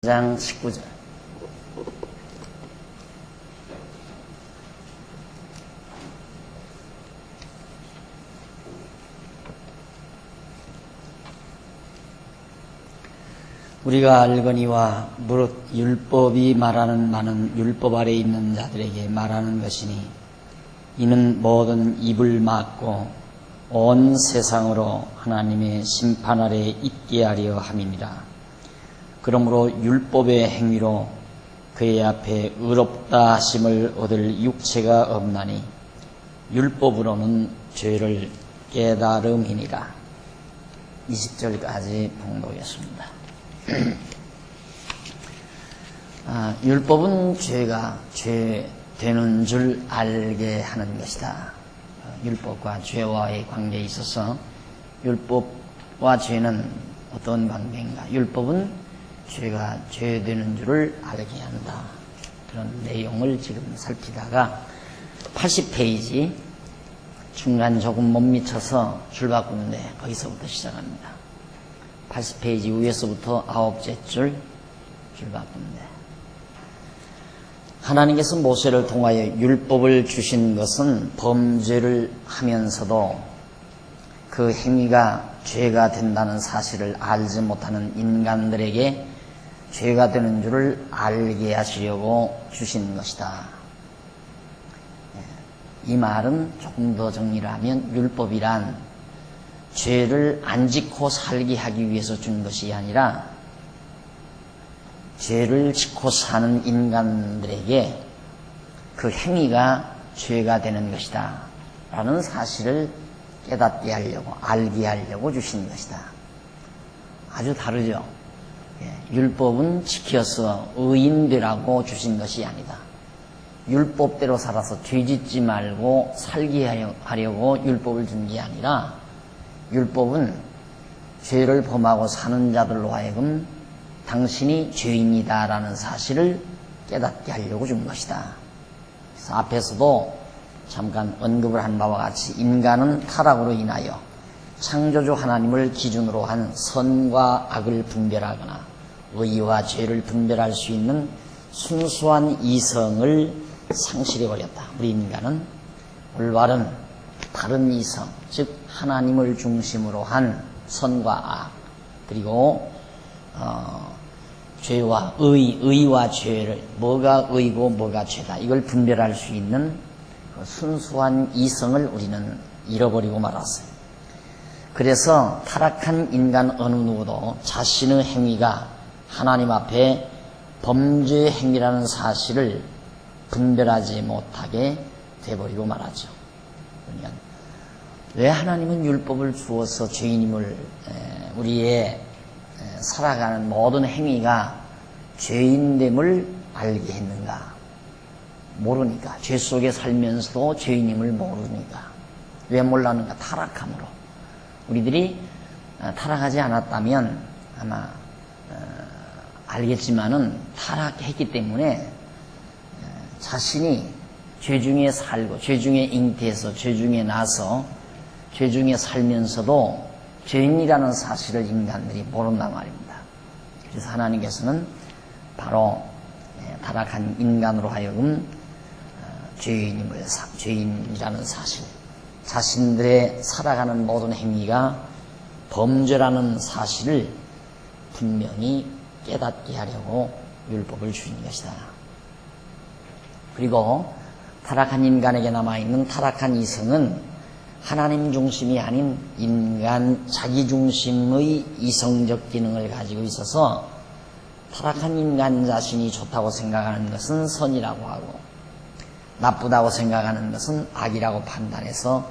장 19절. 우리가 알거니와 무릇 율법이 말하는 많은 율법 아래 있는 자들에게 말하는 것이니 이는 모든 입을 막고 온 세상으로 하나님의 심판 아래 있게 하려 함이니라. 그러므로 율법의 행위로 그의 앞에 의롭다 하심을 얻을 육체가 없나니 율법으로는 죄를 깨달음이니라. 20절까지 봉독했습니다. 율법은 죄가 죄 되는 줄 알게 하는 것이다. 율법과 죄와의 관계에 있어서 율법과 죄는 어떤 관계인가? 율법은 죄가 죄 되는 줄을 알게 한다. 그런 내용을 지금 살피다가 80페이지 중간 조금 못 미쳐서 줄 바꾸는데 거기서부터 시작합니다. 80페이지 위에서부터 9째 줄 바꾸는데, 하나님께서 모세를 통하여 율법을 주신 것은 범죄를 하면서도 그 행위가 죄가 된다는 사실을 알지 못하는 인간들에게 죄가 되는 줄을 알게 하시려고 주신 것이다. 이 말은 조금 더 정리를 하면 율법이란 죄를 안 짓고 살게 하기 위해서 준 것이 아니라 죄를 짓고 사는 인간들에게 그 행위가 죄가 되는 것이다 라는 사실을 깨닫게 하려고, 알게 하려고 주신 것이다. 아주 다르죠. 율법은 지켜서 의인 되라고 주신 것이 아니다. 율법대로 살아서 죄짓지 말고 살게 하려고 율법을 준 게 아니라, 율법은 죄를 범하고 사는 자들로 하여금 당신이 죄인이다 라는 사실을 깨닫게 하려고 준 것이다. 그래서 앞에서도 잠깐 언급을 한 바와 같이 인간은 타락으로 인하여 창조주 하나님을 기준으로 한 선과 악을 분별하거나 의와 죄를 분별할 수 있는 순수한 이성을 상실해버렸다. 우리 인간은 올바른 다른 이성, 즉 하나님을 중심으로 한 선과 악, 그리고 죄와 의와 죄를, 뭐가 의고 뭐가 죄다, 이걸 분별할 수 있는 그 순수한 이성을 우리는 잃어버리고 말았어요. 그래서 타락한 인간 어느 누구도 자신의 행위가 하나님 앞에 범죄 행위라는 사실을 분별하지 못하게 돼버리고 말하죠. 그러니까 왜 하나님은 율법을 주어서 죄인임을, 우리의 살아가는 모든 행위가 죄인됨을 알게 했는가? 모르니까. 죄 속에 살면서도 죄인임을 모르니까. 왜 몰랐는가? 타락함으로. 우리들이 타락하지 않았다면 아마 알겠지만은 타락했기 때문에 자신이 죄 중에 살고 죄 중에 잉태해서 죄 중에 나서 죄 중에 살면서도 죄인이라는 사실을 인간들이 모른단 말입니다. 그래서 하나님께서는 바로 타락한 인간으로 하여금 죄인이라는 사실, 자신들의 살아가는 모든 행위가 범죄라는 사실을 분명히 깨닫게 하려고 율법을 주신 것이다. 그리고 타락한 인간에게 남아있는 타락한 이성은 하나님 중심이 아닌 인간 자기 중심의 이성적 기능을 가지고 있어서 타락한 인간 자신이 좋다고 생각하는 것은 선이라고 하고 나쁘다고 생각하는 것은 악이라고 판단해서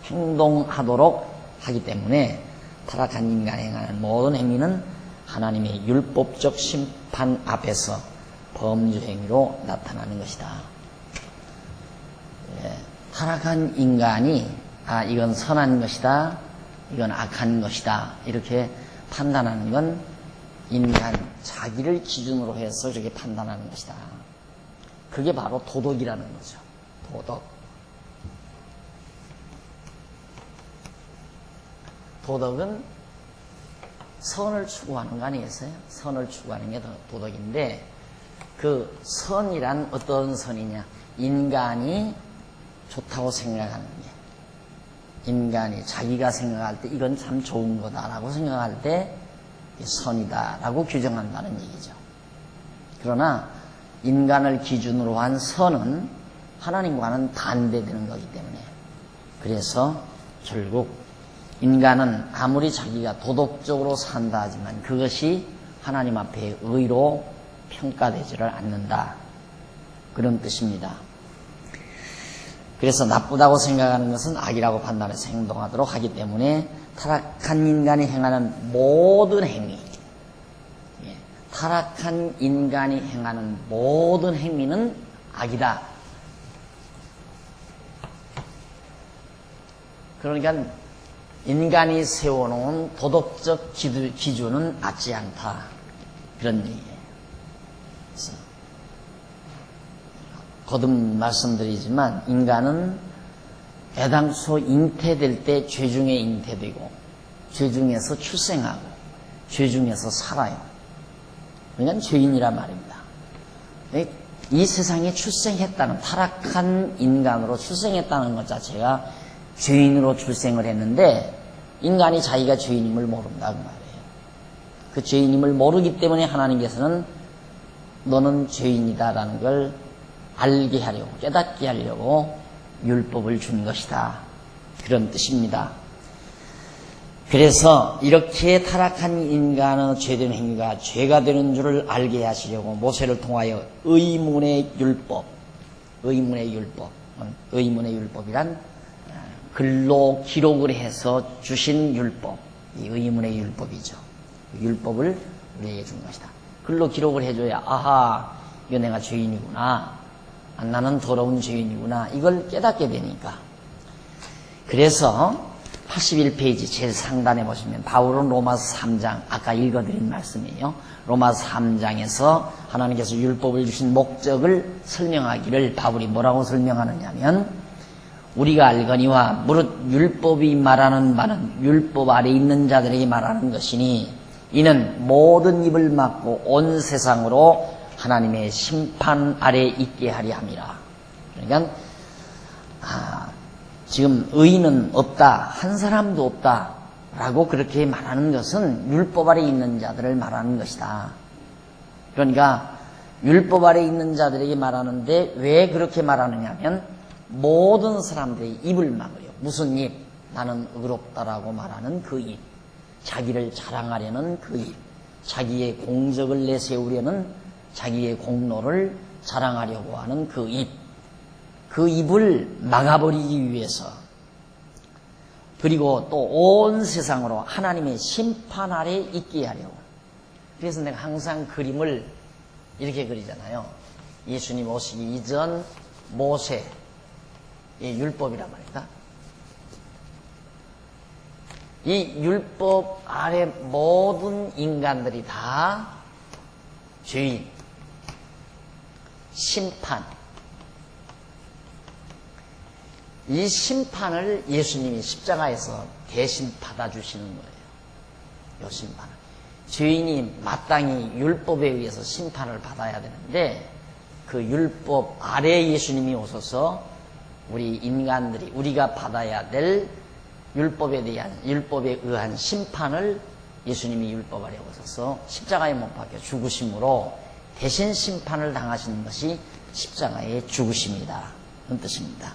행동하도록 하기 때문에 타락한 인간이 행하는 모든 행위는 하나님의 율법적 심판 앞에서 범죄 행위로 나타나는 것이다. 타락한 인간이 이건 선한 것이다, 이건 악한 것이다 이렇게 판단하는 건 인간 자기를 기준으로 해서 이렇게 판단하는 것이다. 그게 바로 도덕이라는 거죠. 도덕. 도덕은 선을 추구하는 거 아니겠어요? 선을 추구하는 게 도덕인데, 그 선이란 어떤 선이냐? 인간이 좋다고 생각하는 게, 인간이 자기가 생각할 때 이건 참 좋은 거다라고 생각할 때 선이다라고 규정한다는 얘기죠. 그러나 인간을 기준으로 한 선은 하나님과는 반대되는 거기 때문에, 그래서 결국 인간은 아무리 자기가 도덕적으로 산다 하지만 그것이 하나님 앞에 의로 평가되지를 않는다, 그런 뜻입니다. 그래서 나쁘다고 생각하는 것은 악이라고 판단해서 행동하도록 하기 때문에 타락한 인간이 행하는 모든 행위, 타락한 인간이 행하는 모든 행위는 악이다. 그러니까 인간이 세워놓은 도덕적 기준은 맞지 않다, 그런 얘기예요. 그래서 거듭 말씀드리지만 인간은 애당초 잉태될 때 죄 중에 잉태되고 죄 중에서 출생하고 죄 중에서 살아요. 그러니까 죄인이란 말입니다. 이 세상에 출생했다는, 타락한 인간으로 출생했다는 것 자체가 죄인으로 출생을 했는데, 인간이 자기가 죄인임을 모른다 그 말이에요. 그 죄인임을 모르기 때문에 하나님께서는 너는 죄인이다라는 걸 알게 하려고, 깨닫게 하려고 율법을 준 것이다, 그런 뜻입니다. 그래서 이렇게 타락한 인간의 죄된 행위가 죄가 되는 줄을 알게 하시려고 모세를 통하여 의문의 율법이란 글로 기록을 해서 주신 율법, 이 의문의 율법이죠. 율법을 우리에게 준 것이다. 글로 기록을 해줘야, 아하, 이거 내가 죄인이구나, 나는 더러운 죄인이구나, 이걸 깨닫게 되니까. 그래서 81페이지 제일 상단에 보시면 바울은 로마서 3장, 아까 읽어드린 말씀이에요. 로마서 3장에서 하나님께서 율법을 주신 목적을 설명하기를 바울이 뭐라고 설명하느냐면, 우리가 알거니와 무릇 율법이 말하는 바는 율법 아래 있는 자들에게 말하는 것이니 이는 모든 입을 막고 온 세상으로 하나님의 심판 아래 있게 하려 함이라. 그러니까 지금 의인은 없다, 한 사람도 없다 라고 그렇게 말하는 것은 율법 아래 있는 자들을 말하는 것이다. 그러니까 율법 아래 있는 자들에게 말하는데 왜 그렇게 말하느냐 하면, 모든 사람들이 입을 막으려. 무슨 입? 나는 의롭다라고 말하는 그 입, 자기를 자랑하려는 그 입, 자기의 공적을 내세우려는, 자기의 공로를 자랑하려고 하는 그 입, 그 입을 막아버리기 위해서, 그리고 또 온 세상으로 하나님의 심판 아래 있게 하려고. 그래서 내가 항상 그림을 이렇게 그리잖아요. 예수님 오시기 이전 모세, 율법이란 말이다. 이 율법 아래 모든 인간들이 다 죄인, 심판, 이 심판을 예수님이 십자가에서 대신 받아주시는 거예요. 이 심판을. 죄인이 마땅히 율법에 의해서 심판을 받아야 되는데, 그 율법 아래 예수님이 오셔서 우리 인간들이, 우리가 받아야 될 율법에 의한 심판을 예수님이 율법 아래 오셔서 십자가에 못 박혀 죽으심으로 대신 심판을 당하시는 것이 십자가의 죽으심이다, 그런 뜻입니다.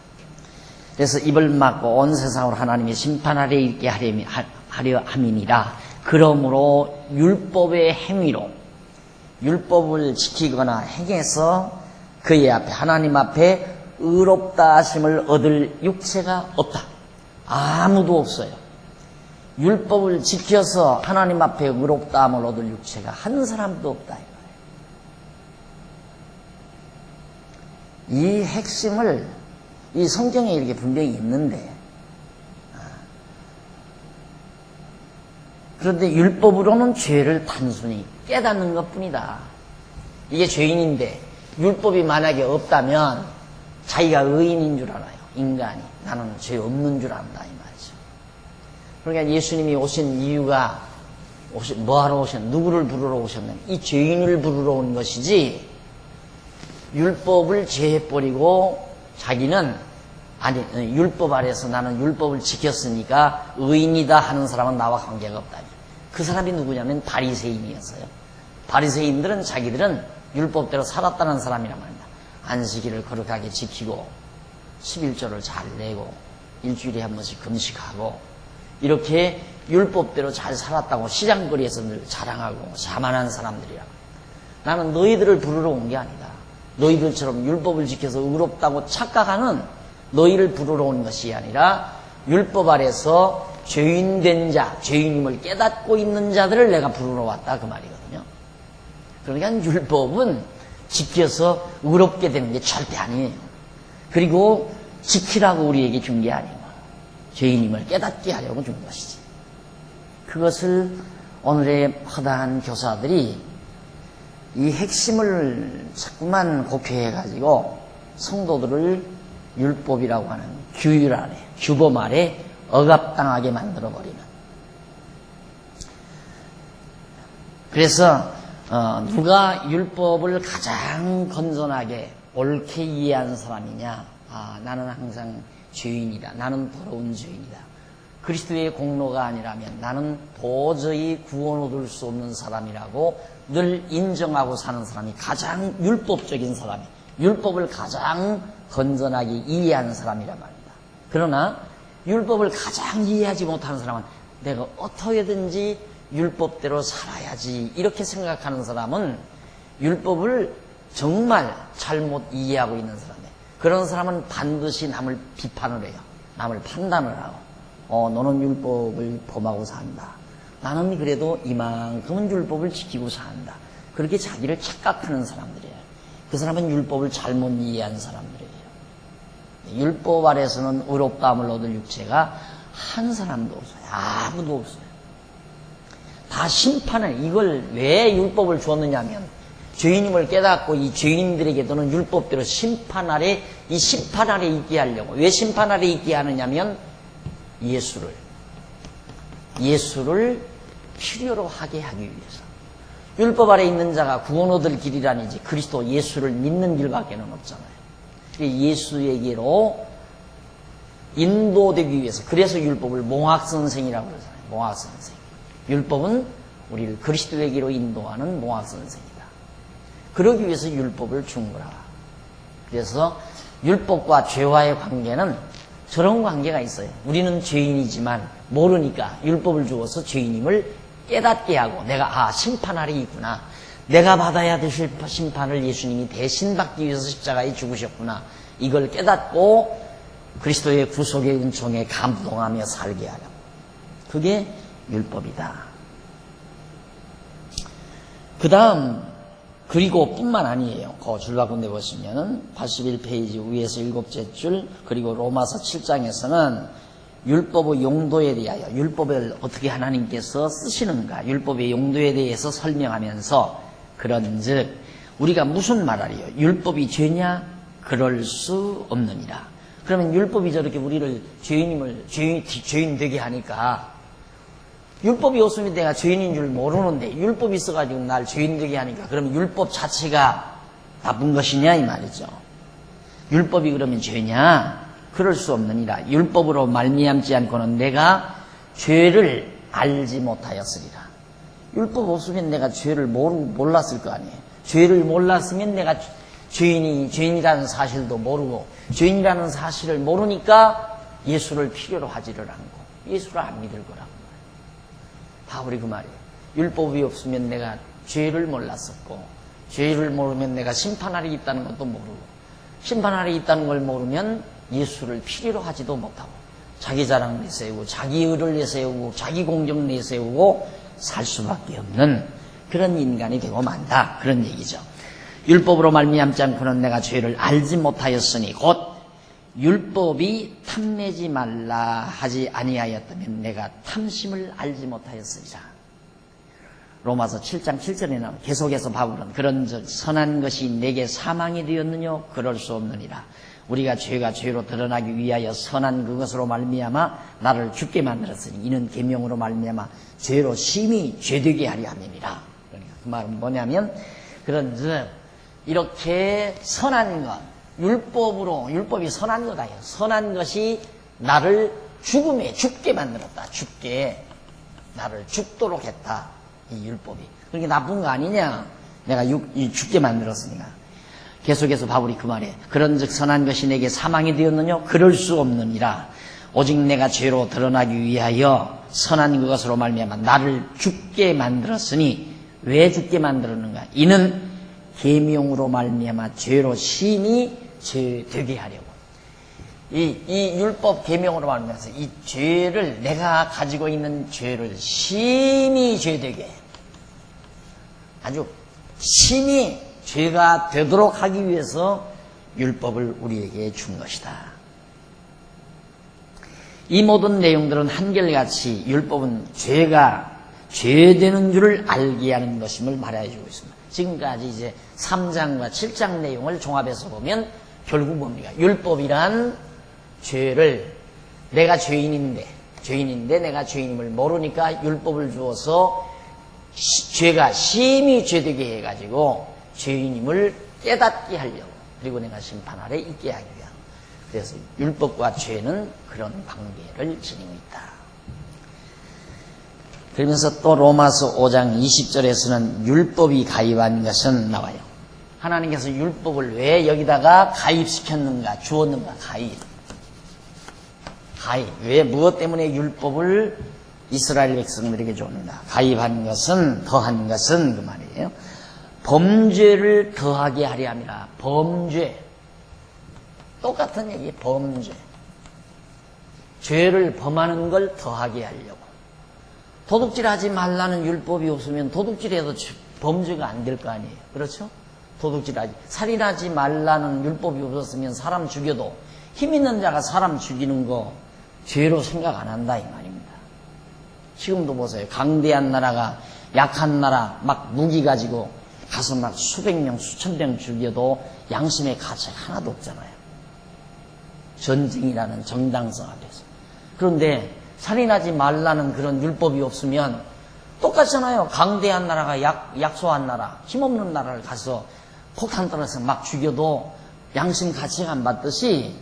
그래서 입을 막고 온 세상으로 하나님의 심판 아래 있게 하려 함이니라. 그러므로 율법의 행위로, 율법을 지키거나 행해서 그의 앞에, 하나님 앞에 의롭다 하심을 얻을 육체가 없다. 아무도 없어요. 율법을 지켜서 하나님 앞에 의롭다 함을 얻을 육체가 한 사람도 없다, 이거예요. 이 핵심을 이 성경에 이렇게 분명히 있는데, 그런데 율법으로는 죄를 단순히 깨닫는 것뿐이다. 이게 죄인인데 율법이 만약에 없다면 자기가 의인인 줄 알아요. 인간이. 나는 죄 없는 줄 안다, 이 말이죠. 그러니까 예수님이 오신 이유가 뭐하러 오셨냐? 누구를 부르러 오셨냐? 이 죄인을 부르러 온 것이지, 율법을 제해버리고 자기는, 아니, 율법 아래서 나는 율법을 지켰으니까 의인이다 하는 사람은 나와 관계가 없다. 그 사람이 누구냐면 바리새인이었어요. 바리새인들은 자기들은 율법대로 살았다는 사람이란 말입니다. 안식일을 거룩하게 지키고 11조를 잘 내고 일주일에 한 번씩 금식하고 이렇게 율법대로 잘 살았다고 시장거리에서 늘 자랑하고 자만한 사람들이라고. 나는 너희들을 부르러 온 게 아니다. 너희들처럼 율법을 지켜서 의롭다고 착각하는 너희를 부르러 온 것이 아니라 율법 아래서 죄인된 자, 죄인임을 깨닫고 있는 자들을 내가 부르러 왔다 그 말이거든요. 그러니까 율법은 지켜서 의롭게 되는 게 절대 아니에요. 그리고 지키라고 우리에게 준 게 아니고 죄인임을 깨닫게 하려고 준 것이지. 그것을 오늘의 허다한 교사들이 이 핵심을 자꾸만 곡해해가지고 성도들을 율법이라고 하는 규율 아래, 규범 아래 억압당하게 만들어버리는. 그래서 누가 율법을 가장 건전하게 옳게 이해한 사람이냐? 나는 항상 죄인이다. 나는 더러운 죄인이다. 그리스도의 공로가 아니라면 나는 도저히 구원 얻을 수 없는 사람이라고 늘 인정하고 사는 사람이 가장 율법적인 사람이에요. 율법을 가장 건전하게 이해하는 사람이란 말입니다. 그러나 율법을 가장 이해하지 못하는 사람은 내가 어떻게든지 율법대로 살아야지 이렇게 생각하는 사람은 율법을 정말 잘못 이해하고 있는 사람이에요. 그런 사람은 반드시 남을 비판을 해요. 남을 판단을 하고 너는 율법을 범하고 산다. 나는 그래도 이만큼은 율법을 지키고 산다. 그렇게 자기를 착각하는 사람들이에요. 그 사람은 율법을 잘못 이해한 사람들이에요. 율법 아래서는 의롭다함을 얻을 육체가 한 사람도 없어요. 아무도 없어요. 다 심판을, 이걸 왜 율법을 주었느냐 하면 죄인임을 깨닫고 이 죄인들에게도는 율법대로 심판 아래, 이 심판 아래 있게 하려고. 왜 심판 아래 있게 하느냐면 예수를 필요로 하게 하기 위해서. 율법 아래 있는 자가 구원 얻을 길이라니지 그리스도 예수를 믿는 길밖에는 없잖아요. 예수에게로 인도되기 위해서. 그래서 율법을 몽학선생이라고 그러잖아요. 몽학선생. 율법은 우리를 그리스도에게로 인도하는 몽학선생이다. 그러기 위해서 율법을 준 거라. 그래서 율법과 죄와의 관계는 저런 관계가 있어요. 우리는 죄인이지만 모르니까 율법을 주어서 죄인임을 깨닫게 하고 내가 심판 아래 있구나. 내가 받아야 될 심판을 예수님이 대신 받기 위해서 십자가에 죽으셨구나. 이걸 깨닫고 그리스도의 구속의 은총에 감동하며 살게 하려고. 그게 율법이다. 그 다음 그리고 뿐만 아니에요. 그 줄바꾼데 보시면은 81페이지 위에서 7째 줄, 그리고 로마서 7장에서는 율법의 용도에 대하여, 율법을 어떻게 하나님께서 쓰시는가, 율법의 용도에 대해서 설명하면서 그런즉 우리가 무슨 말하리요? 율법이 죄냐? 그럴 수 없느니라. 그러면 율법이 저렇게 우리를 죄인 되게 하니까, 율법이 없으면 내가 죄인인 줄 모르는데 율법이 있어가지고 날 죄인 되게 하니까 그러면 율법 자체가 나쁜 것이냐 이 말이죠. 율법이 그러면 죄냐? 그럴 수 없느니라. 율법으로 말미암지 않고는 내가 죄를 알지 못하였으리라. 율법 없으면 내가 죄를 몰랐을 거 아니에요. 죄를 몰랐으면 내가 죄인이라는 사실도 모르고, 죄인이라는 사실을 모르니까 예수를 필요로 하지를 않고 예수를 안 믿을 거라고. 바울이 그 말이에요. 율법이 없으면 내가 죄를 몰랐었고, 죄를 모르면 내가 심판 아래 있다는 것도 모르고, 심판 아래 있다는 걸 모르면 예수를 필요로 하지도 못하고, 자기 자랑 내세우고 자기 의를 내세우고 자기 공정 내세우고 살 수밖에 없는 그런 인간이 되고 만다, 그런 얘기죠. 율법으로 말미암지 않고는 내가 죄를 알지 못하였으니 곧 율법이 탐내지 말라 하지 아니하였다면 내가 탐심을 알지 못하였으리라. 로마서 7장 7절에는 계속해서 바울은 그런즉 선한 것이 내게 사망이 되었느냐? 그럴 수 없느니라. 우리가 죄가 죄로 드러나기 위하여 선한 그것으로 말미암아 나를 죽게 만들었으니 이는 계명으로 말미암아 죄로 심히 죄되게 하려 함이니라. 그러니까 그 말은 뭐냐면 그런즉 이렇게 선한 것, 율법이 선한 거다. 선한 것이 나를 죽게 만들었다. 나를 죽도록 했다. 이 율법이. 그렇게 나쁜 거 아니냐? 내가 죽게 만들었으니까. 계속해서 바울이 그 말에 그런즉 선한 것이 내게 사망이 되었느냐? 그럴 수 없느니라. 오직 내가 죄로 드러나기 위하여 선한 그것으로 말미암아 나를 죽게 만들었으니 왜 죽게 만들었는가? 이는 계명으로 말미암아 죄로 심히 죄되게 하려고. 이 율법 계명으로 말미암아서 이 죄를 내가 가지고 있는 죄를 심히 죄되게 아주 심히 죄가 되도록 하기 위해서 율법을 우리에게 준 것이다. 이 모든 내용들은 한결같이 율법은 죄되는 줄을 알게 하는 것임을 말해주고 있습니다. 지금까지 이제 3장과 7장 내용을 종합해서 보면 결국 뭡니까? 율법이란 죄를 내가 죄인인데 내가 죄인임을 모르니까 율법을 주어서 죄가 심히 죄되게 해가지고 죄인임을 깨닫게 하려고 그리고 내가 심판 아래 있게 하기 위함. 그래서 율법과 죄는 그런 관계를 지니고 있다. 그러면서 또 로마서 5장 20절에서는 율법이 가입한 것은 나와요. 하나님께서 율법을 왜 여기다가 가입시켰는가, 주었는가, 가입. 왜, 무엇 때문에 율법을 이스라엘 백성들에게 줬는가? 가입한 것은, 더한 것은 그 말이에요. 범죄를 더하게 하려 함이라. 범죄. 똑같은 얘기, 범죄. 죄를 범하는 걸 더하게 하려고. 도둑질하지 말라는 율법이 없으면 도둑질해도 범죄가 안 될 거 아니에요. 그렇죠? 도둑질하지. 살인하지 말라는 율법이 없었으면 사람 죽여도 힘 있는 자가 사람 죽이는 거 죄로 생각 안 한다 이 말입니다. 지금도 보세요. 강대한 나라가 약한 나라 막 무기 가지고 가서 막 수백 명, 수천 명 죽여도 양심의 가책 하나도 없잖아요. 전쟁이라는 정당성 앞에서. 그런데 살인하지 말라는 그런 율법이 없으면 똑같잖아요. 강대한 나라가 약소한 나라, 힘없는 나라를 가서 폭탄 떨어서 막 죽여도 양심 가책 안 받듯이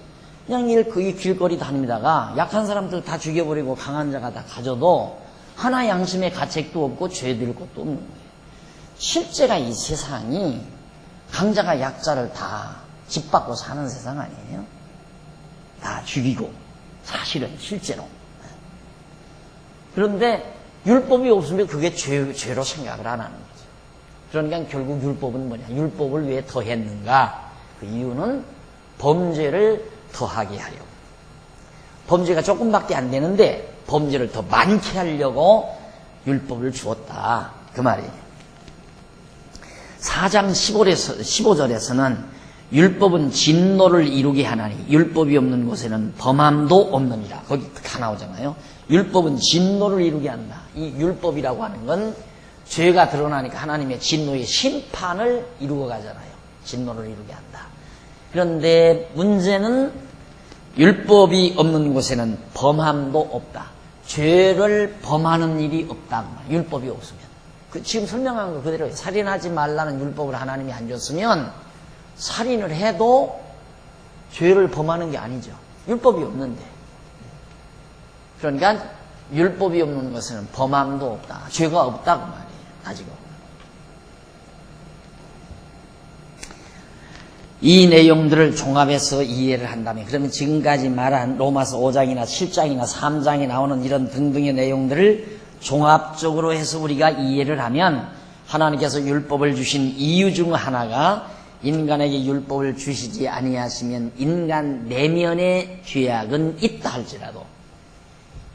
그냥 이 길거리 다니다가 약한 사람들 다 죽여버리고 강한 자가 다 가져도 하나 양심의 가책도 없고 죄될 것도 없는 거예요. 실제가 이 세상이 강자가 약자를 다 짓밟고 사는 세상 아니에요? 다 죽이고 사실은 실제로. 그런데 율법이 없으면 그게 죄로 생각을 안 하는 거죠. 그러니까 결국 율법은 뭐냐? 율법을 왜 더했는가? 그 이유는 범죄를 더하게 하려고. 범죄가 조금밖에 안 되는데 범죄를 더 많게 하려고 율법을 주었다. 그 말이에요. 4장 15절에서는 율법은 진노를 이루게 하나니 율법이 없는 곳에는 범함도 없느니라. 거기 다 나오잖아요. 율법은 진노를 이루게 한다. 이 율법이라고 하는 건 죄가 드러나니까 하나님의 진노의 심판을 이루어 가잖아요. 진노를 이루게 한다. 그런데 문제는 율법이 없는 곳에는 범함도 없다. 죄를 범하는 일이 없다. 율법이 없으면. 지금 설명한 거 그대로예요. 살인하지 말라는 율법을 하나님이 안 줬으면 살인을 해도 죄를 범하는 게 아니죠. 율법이 없는데. 그러니까 율법이 없는 것은 범함도 없다. 죄가 없다고 말이에요. 가지고. 이 내용들을 종합해서 이해를 한다면 그러면 지금까지 말한 로마서 5장이나 7장이나 3장에 나오는 이런 등등의 내용들을 종합적으로 해서 우리가 이해를 하면 하나님께서 율법을 주신 이유 중 하나가 인간에게 율법을 주시지 아니하시면 인간 내면의 죄악은 있다 할지라도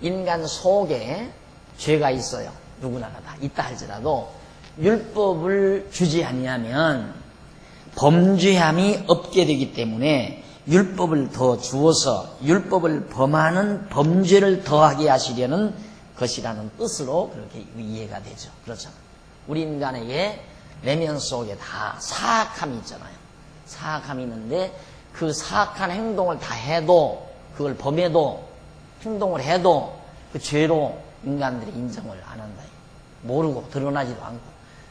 인간 속에 죄가 있어요. 누구나가 다 있다 할지라도 율법을 주지 아니하면 범죄함이 없게 되기 때문에 율법을 더 주어서 율법을 범하는 범죄를 더하게 하시려는 것이라는 뜻으로 그렇게 이해가 되죠. 그렇죠. 우리 인간에게 내면 속에 다 사악함이 있잖아요. 사악함이 있는데 그 사악한 행동을 다 해도 그걸 범해도 행동을 해도 그 죄로 인간들이 인정을 안 한다. 모르고 드러나지도 않고.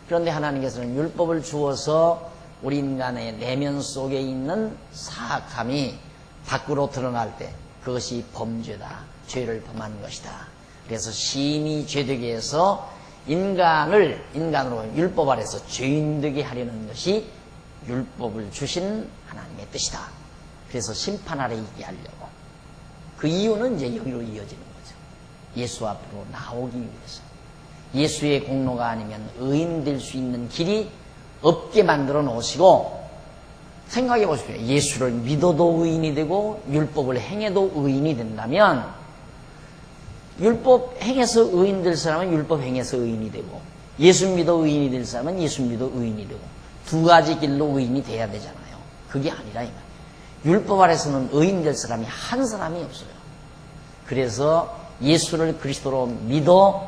그런데 하나님께서는 율법을 주어서 우리 인간의 내면 속에 있는 사악함이 밖으로 드러날 때 그것이 범죄다. 죄를 범한 것이다. 그래서 심히 죄되게 해서 인간으로 율법 아래서 죄인되게 하려는 것이 율법을 주신 하나님의 뜻이다. 그래서 심판 아래 있게 하려고. 그 이유는 이제 여기로 이어지는 거죠. 예수 앞으로 나오기 위해서. 예수의 공로가 아니면 의인 될 수 있는 길이 없게 만들어 놓으시고, 생각해 보십시오. 예수를 믿어도 의인이 되고 율법을 행해도 의인이 된다면, 율법 행해서 의인 될 사람은 율법 행해서 의인이 되고, 예수 믿어 의인이 될 사람은 예수 믿어 의인이 되고, 두 가지 길로 의인이 돼야 되잖아요. 그게 아니라 이 말이에요. 율법 아래서는 의인 될 사람이 한 사람이 없어요. 그래서 예수를 그리스도로 믿어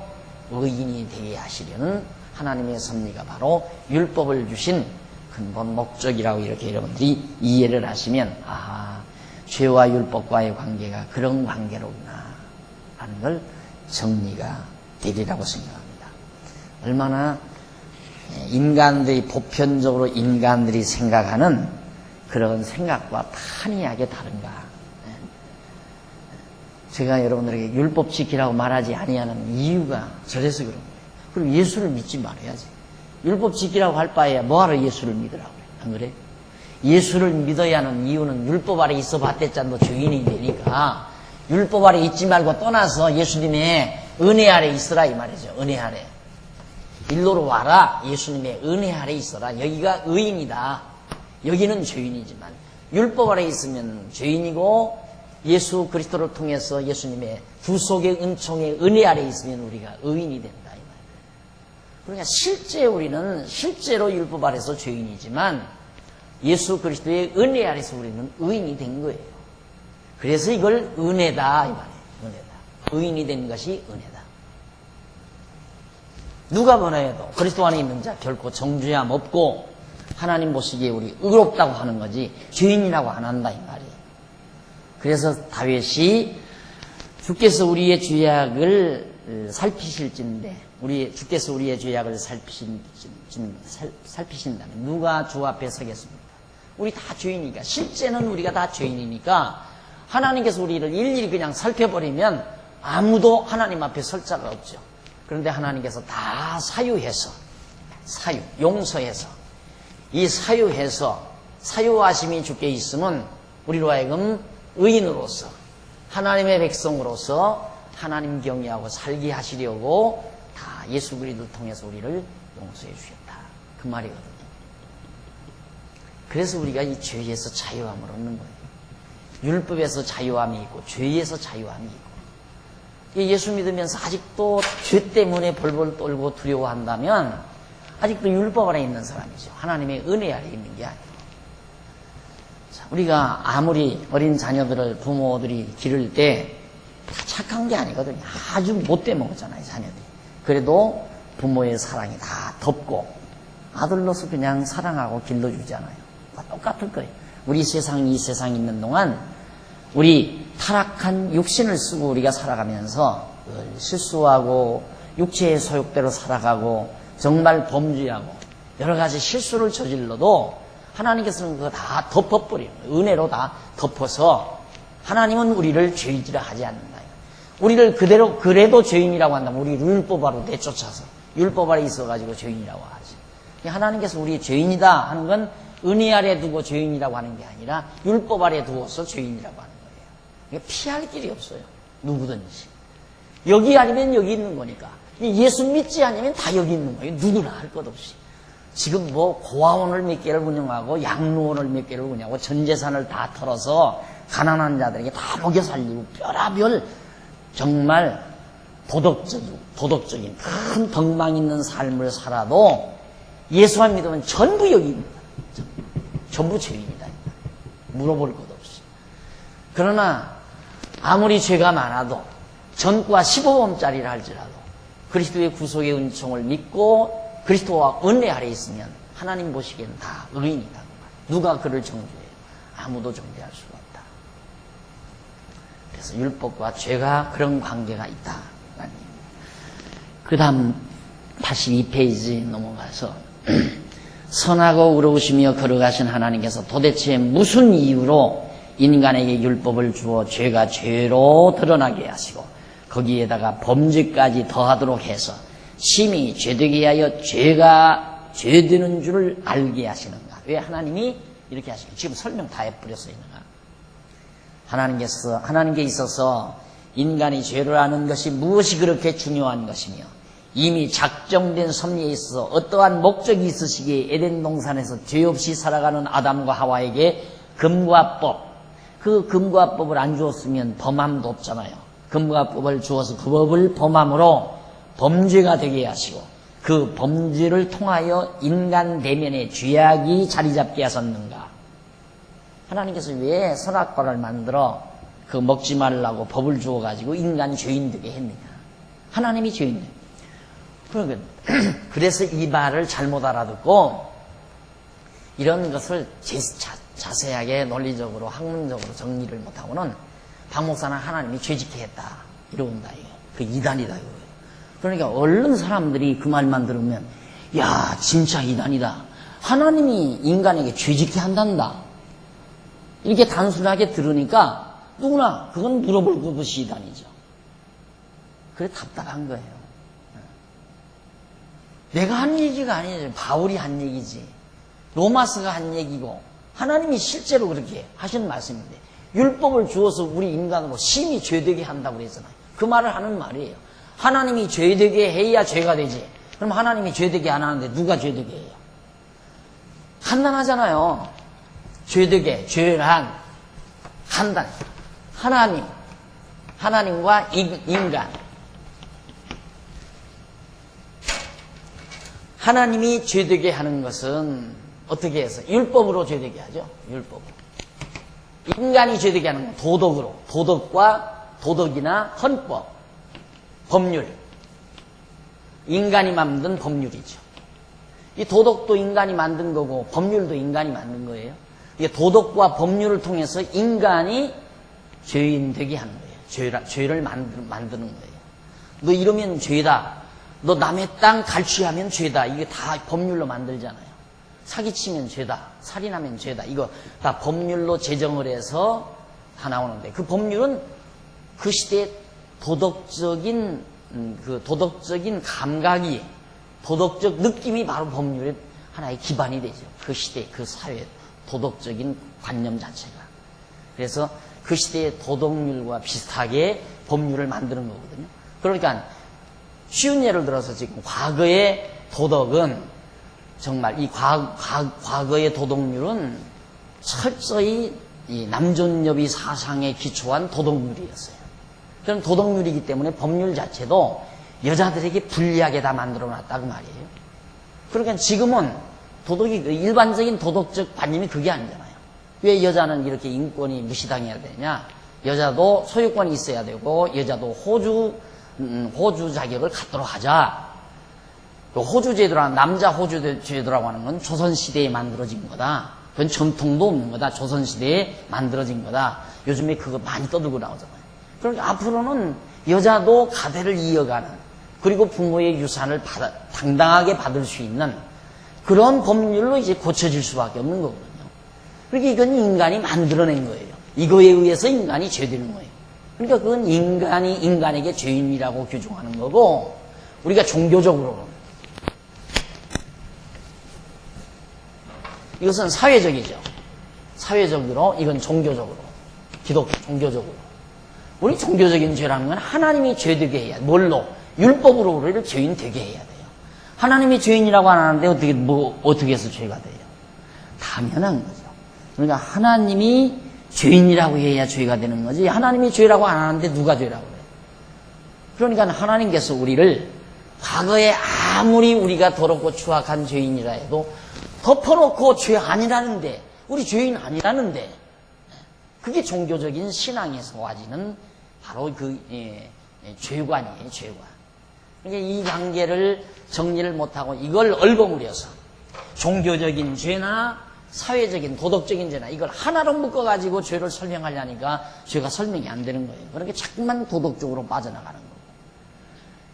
의인이 되게 하시려는 하나님의 섭리가 바로 율법을 주신 근본 목적이라고 이렇게 여러분들이 이해를 하시면, 죄와 율법과의 관계가 그런 관계로구나 하는 걸 정리가 되리라고 생각합니다. 얼마나 인간들이, 보편적으로 인간들이 생각하는 그런 생각과 판이하게 다른가. 제가 여러분들에게 율법 지키라고 말하지 아니하는 이유가 저래서 그런 거예요. 그리고 예수를 믿지 말아야지. 율법 지키라고 할 바에야 뭐하러 예수를 믿으라고 그래. 안 그래? 예수를 믿어야 하는 이유는 율법 아래 있어 봤댔자 너 죄인이 되니까 율법 아래 있지 말고 떠나서 예수님의 은혜 아래 있으라 이 말이죠. 은혜 아래. 일로로 와라. 예수님의 은혜 아래 있어라. 여기가 의인이다. 여기는 죄인이지만 율법 아래 있으면 죄인이고, 예수 그리스도를 통해서 예수님의 구속의 은총의 은혜 아래 있으면 우리가 의인이 된다 이 말이에요. 그러니까 실제 우리는 실제로 율법 아래서 죄인이지만 예수 그리스도의 은혜 아래서 우리는 의인이 된 거예요. 그래서 이걸 은혜다 이 말이에요. 은혜다. 의인이 된 것이 은혜다. 누가 뭐라 해도 그리스도 안에 있는 자 결코 정죄함 없고 하나님 보시기에 우리 의롭다고 하는 거지 죄인이라고 안 한다 이 말이에요. 그래서 다윗이 주께서 우리의 죄악을 살피실진데, 주께서 우리의 죄악을 살피신다면 누가 주 앞에 서겠습니까? 우리 다 죄인이니까, 실제는 우리가 다 죄인이니까 하나님께서 우리를 일일이 그냥 살펴버리면 아무도 하나님 앞에 설 자가 없죠. 그런데 하나님께서 다 용서해서 이 사유하심이 주께 있으면 우리로 하여금 의인으로서 하나님의 백성으로서 하나님 경외하고 살게 하시려고 다 예수 그리스도를 통해서 우리를 용서해 주셨다. 그 말이거든요. 그래서 우리가 이 죄에서 자유함을 얻는 거예요. 율법에서 자유함이 있고 죄에서 자유함이 있고. 예수 믿으면서 아직도 죄 때문에 벌벌 떨고 두려워한다면 아직도 율법 아래 있는 사람이죠. 하나님의 은혜 아래 있는 게 아니에요. 우리가 아무리 어린 자녀들을 부모들이 기를 때 다 착한 게 아니거든요. 아주 못돼 먹었잖아요, 자녀들이. 그래도 부모의 사랑이 다 덮고 아들로서 그냥 사랑하고 길러주잖아요. 다 똑같을 거예요. 우리 이 세상에 있는 동안 우리 타락한 육신을 쓰고 우리가 살아가면서 실수하고 육체의 소욕대로 살아가고 정말 범죄하고 여러 가지 실수를 저질러도 하나님께서는 그거 다 덮어버려요. 은혜로 다 덮어서 하나님은 우리를 죄인이라 하지 않는다. 우리를 그래도 죄인이라고 한다면 우리 율법 아래로 내쫓아서 율법 아래 있어가지고 죄인이라고 하지. 하나님께서 우리 죄인이다 하는 건 은혜 아래 두고 죄인이라고 하는 게 아니라 율법 아래 두어서 죄인이라고 하는 거예요. 피할 길이 없어요. 누구든지. 여기 아니면 여기 있는 거니까. 예수 믿지 않으면 다 여기 있는 거예요. 누구나 할 것 없이. 지금 뭐 고아원을 몇 개를 운영하고 양로원을 몇 개를 운영하고 전 재산을 다 털어서 가난한 자들에게 다 먹여 살리고 별의별 정말 도덕적인 큰 덕망 있는 삶을 살아도 예수만 믿으면 전부 여기 있는 거예요. 전부 죄인이다. 물어볼 것 없이. 그러나 아무리 죄가 많아도 전과 15범짜리를 할지라도 그리스도의 구속의 은총을 믿고 그리스도와 은혜 아래 있으면 하나님 보시기에는 다 의인이다. 누가 그를 정죄해요? 아무도 정죄할 수가 없다. 그래서 율법과 죄가 그런 관계가 있다. 그 다음 82페이지 넘어가서 선하고 의로우시며 거룩하신 하나님께서 도대체 무슨 이유로 인간에게 율법을 주어 죄가 죄로 드러나게 하시고 거기에다가 범죄까지 더하도록 해서 심히 죄되게 하여 죄가 죄되는 줄을 알게 하시는가? 왜 하나님이 이렇게 하시는가? 지금 설명 다 해버렸어 있는가? 하나님께 있어서 인간이 죄를 아는 것이 무엇이 그렇게 중요한 것이며 이미 작정된 섭리에 있어서 어떠한 목적이 있으시기에 에덴 동산에서 죄 없이 살아가는 아담과 하와에게 금과 법, 그 금과 법을 안 주었으면 범함도 없잖아요. 금과 법을 주어서 그 법을 범함으로 범죄가 되게 하시고 그 범죄를 통하여 인간 내면에 죄악이 자리 잡게 하셨는가? 하나님께서 왜 선악과를 만들어 그 먹지 말라고 법을 주어가지고 인간 죄인 되게 했느냐? 하나님이 죄인 되게. 그러니까 그래서 이 말을 잘못 알아듣고 이런 것을 자세하게 논리적으로 학문적으로 정리를 못하고는 박 목사는 하나님이 죄짓게 했다 이러온다. 그 이단이다 이거예요. 그러니까 얼른 사람들이 그 말만 들으면 야 진짜 이단이다. 하나님이 인간에게 죄짓게 한단다. 이렇게 단순하게 들으니까 누구나 그건 물어볼 것이 이단이죠. 그래 답답한 거예요. 내가 한 얘기가 아니지. 바울이 한 얘기지. 로마서가 한 얘기고 하나님이 실제로 그렇게 하시는 말씀인데 율법을 주어서 우리 인간으로 심히 죄되게 한다고 그랬잖아요. 그 말을 하는 말이에요. 하나님이 죄되게 해야 죄가 되지. 그럼 하나님이 죄되게 안 하는데 누가 죄되게 해요? 간단하잖아요. 죄되게, 죄를 한다. 하나님과 인간. 하나님이 죄되게 하는 것은 어떻게 해서? 율법으로 죄되게 하죠. 율법으로. 인간이 죄되게 하는 건 도덕으로. 도덕이나 헌법, 법률. 인간이 만든 법률이죠. 이 도덕도 인간이 만든 거고 법률도 인간이 만든 거예요. 이게 도덕과 법률을 통해서 인간이 죄인 되게 하는 거예요. 죄를 만드는 거예요. 너 이러면 죄다. 너 남의 땅 갈취하면 죄다. 이게 다 법률로 만들잖아요. 사기치면 죄다. 살인하면 죄다. 이거 다 법률로 제정을 해서 다 나오는데 그 법률은 그 시대의 도덕적인 감각이 도덕적 느낌이 바로 법률의 하나의 기반이 되죠. 그 시대, 그 사회 도덕적인 관념 자체가. 그래서 그 시대의 도덕률과 비슷하게 법률을 만드는 거거든요. 그러니까 쉬운 예를 들어서 지금 과거의 도덕은 정말 이 과거의 도덕률은 철저히 이 남존여비 사상에 기초한 도덕률이었어요. 그런 도덕률이기 때문에 법률 자체도 여자들에게 불리하게 다 만들어 놨다고 말이에요. 그러니까 지금은 일반적인 도덕적 관념이 그게 아니잖아요. 왜 여자는 이렇게 인권이 무시당해야 되냐? 여자도 소유권이 있어야 되고 여자도 호주 자격을 갖도록 하자. 호주 제도라는 남자 호주 제도라고 하는 건 조선 시대에 만들어진 거다. 그건 전통도 없는 거다. 조선 시대에 만들어진 거다. 요즘에 그거 많이 떠들고 나오잖아요. 그러니까 앞으로는 여자도 가대를 이어가는 그리고 부모의 유산을 당당하게 받을 수 있는 그런 법률로 이제 고쳐질 수밖에 없는 거거든요. 그러니까 이건 인간이 만들어낸 거예요. 이거에 의해서 인간이 죄되는 거예요. 그러니까 그건 인간이 인간에게 죄인이라고 규정하는 거고 우리가 종교적으로는 이것은 사회적이죠. 사회적으로 이건 종교적으로 종교적으로 우리 종교적인 죄라는 건 하나님이 죄되게 해야 뭘로? 율법으로 우리를 죄인 되게 해야 돼요. 하나님이 죄인이라고 안 하는데 어떻게 해서 죄가 돼요? 당연한 거죠. 그러니까 하나님이 죄인이라고 해야 죄가 되는 거지 하나님이 죄라고 안 하는데 누가 죄라고 해요? 그러니까 하나님께서 우리를 과거에 아무리 우리가 더럽고 추악한 죄인이라 해도 덮어놓고 죄 아니라는데 우리 죄인 아니라는데 그게 종교적인 신앙에서 와지는 바로 죄관이에요. 죄관. 그러니까 이 관계를 정리를 못하고 이걸 얼버무려서 종교적인 죄나 사회적인 도덕적인 죄나 이걸 하나로 묶어가지고 죄를 설명하려니까 죄가 설명이 안 되는 거예요. 그러니까 자꾸만 도덕적으로 빠져나가는 거고.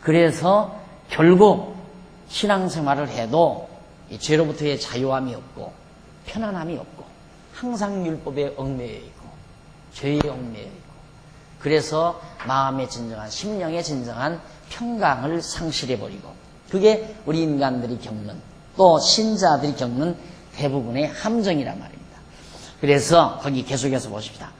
그래서 결국 신앙생활을 해도 이 죄로부터의 자유함이 없고 편안함이 없고 항상 율법에 얽매여 있고 죄에 얽매여 있고 그래서 마음의 진정한 심령의 진정한 평강을 상실해버리고 그게 우리 인간들이 겪는 또 신자들이 겪는 대부분의 함정이란 말입니다. 그래서 거기 계속해서 보십시다.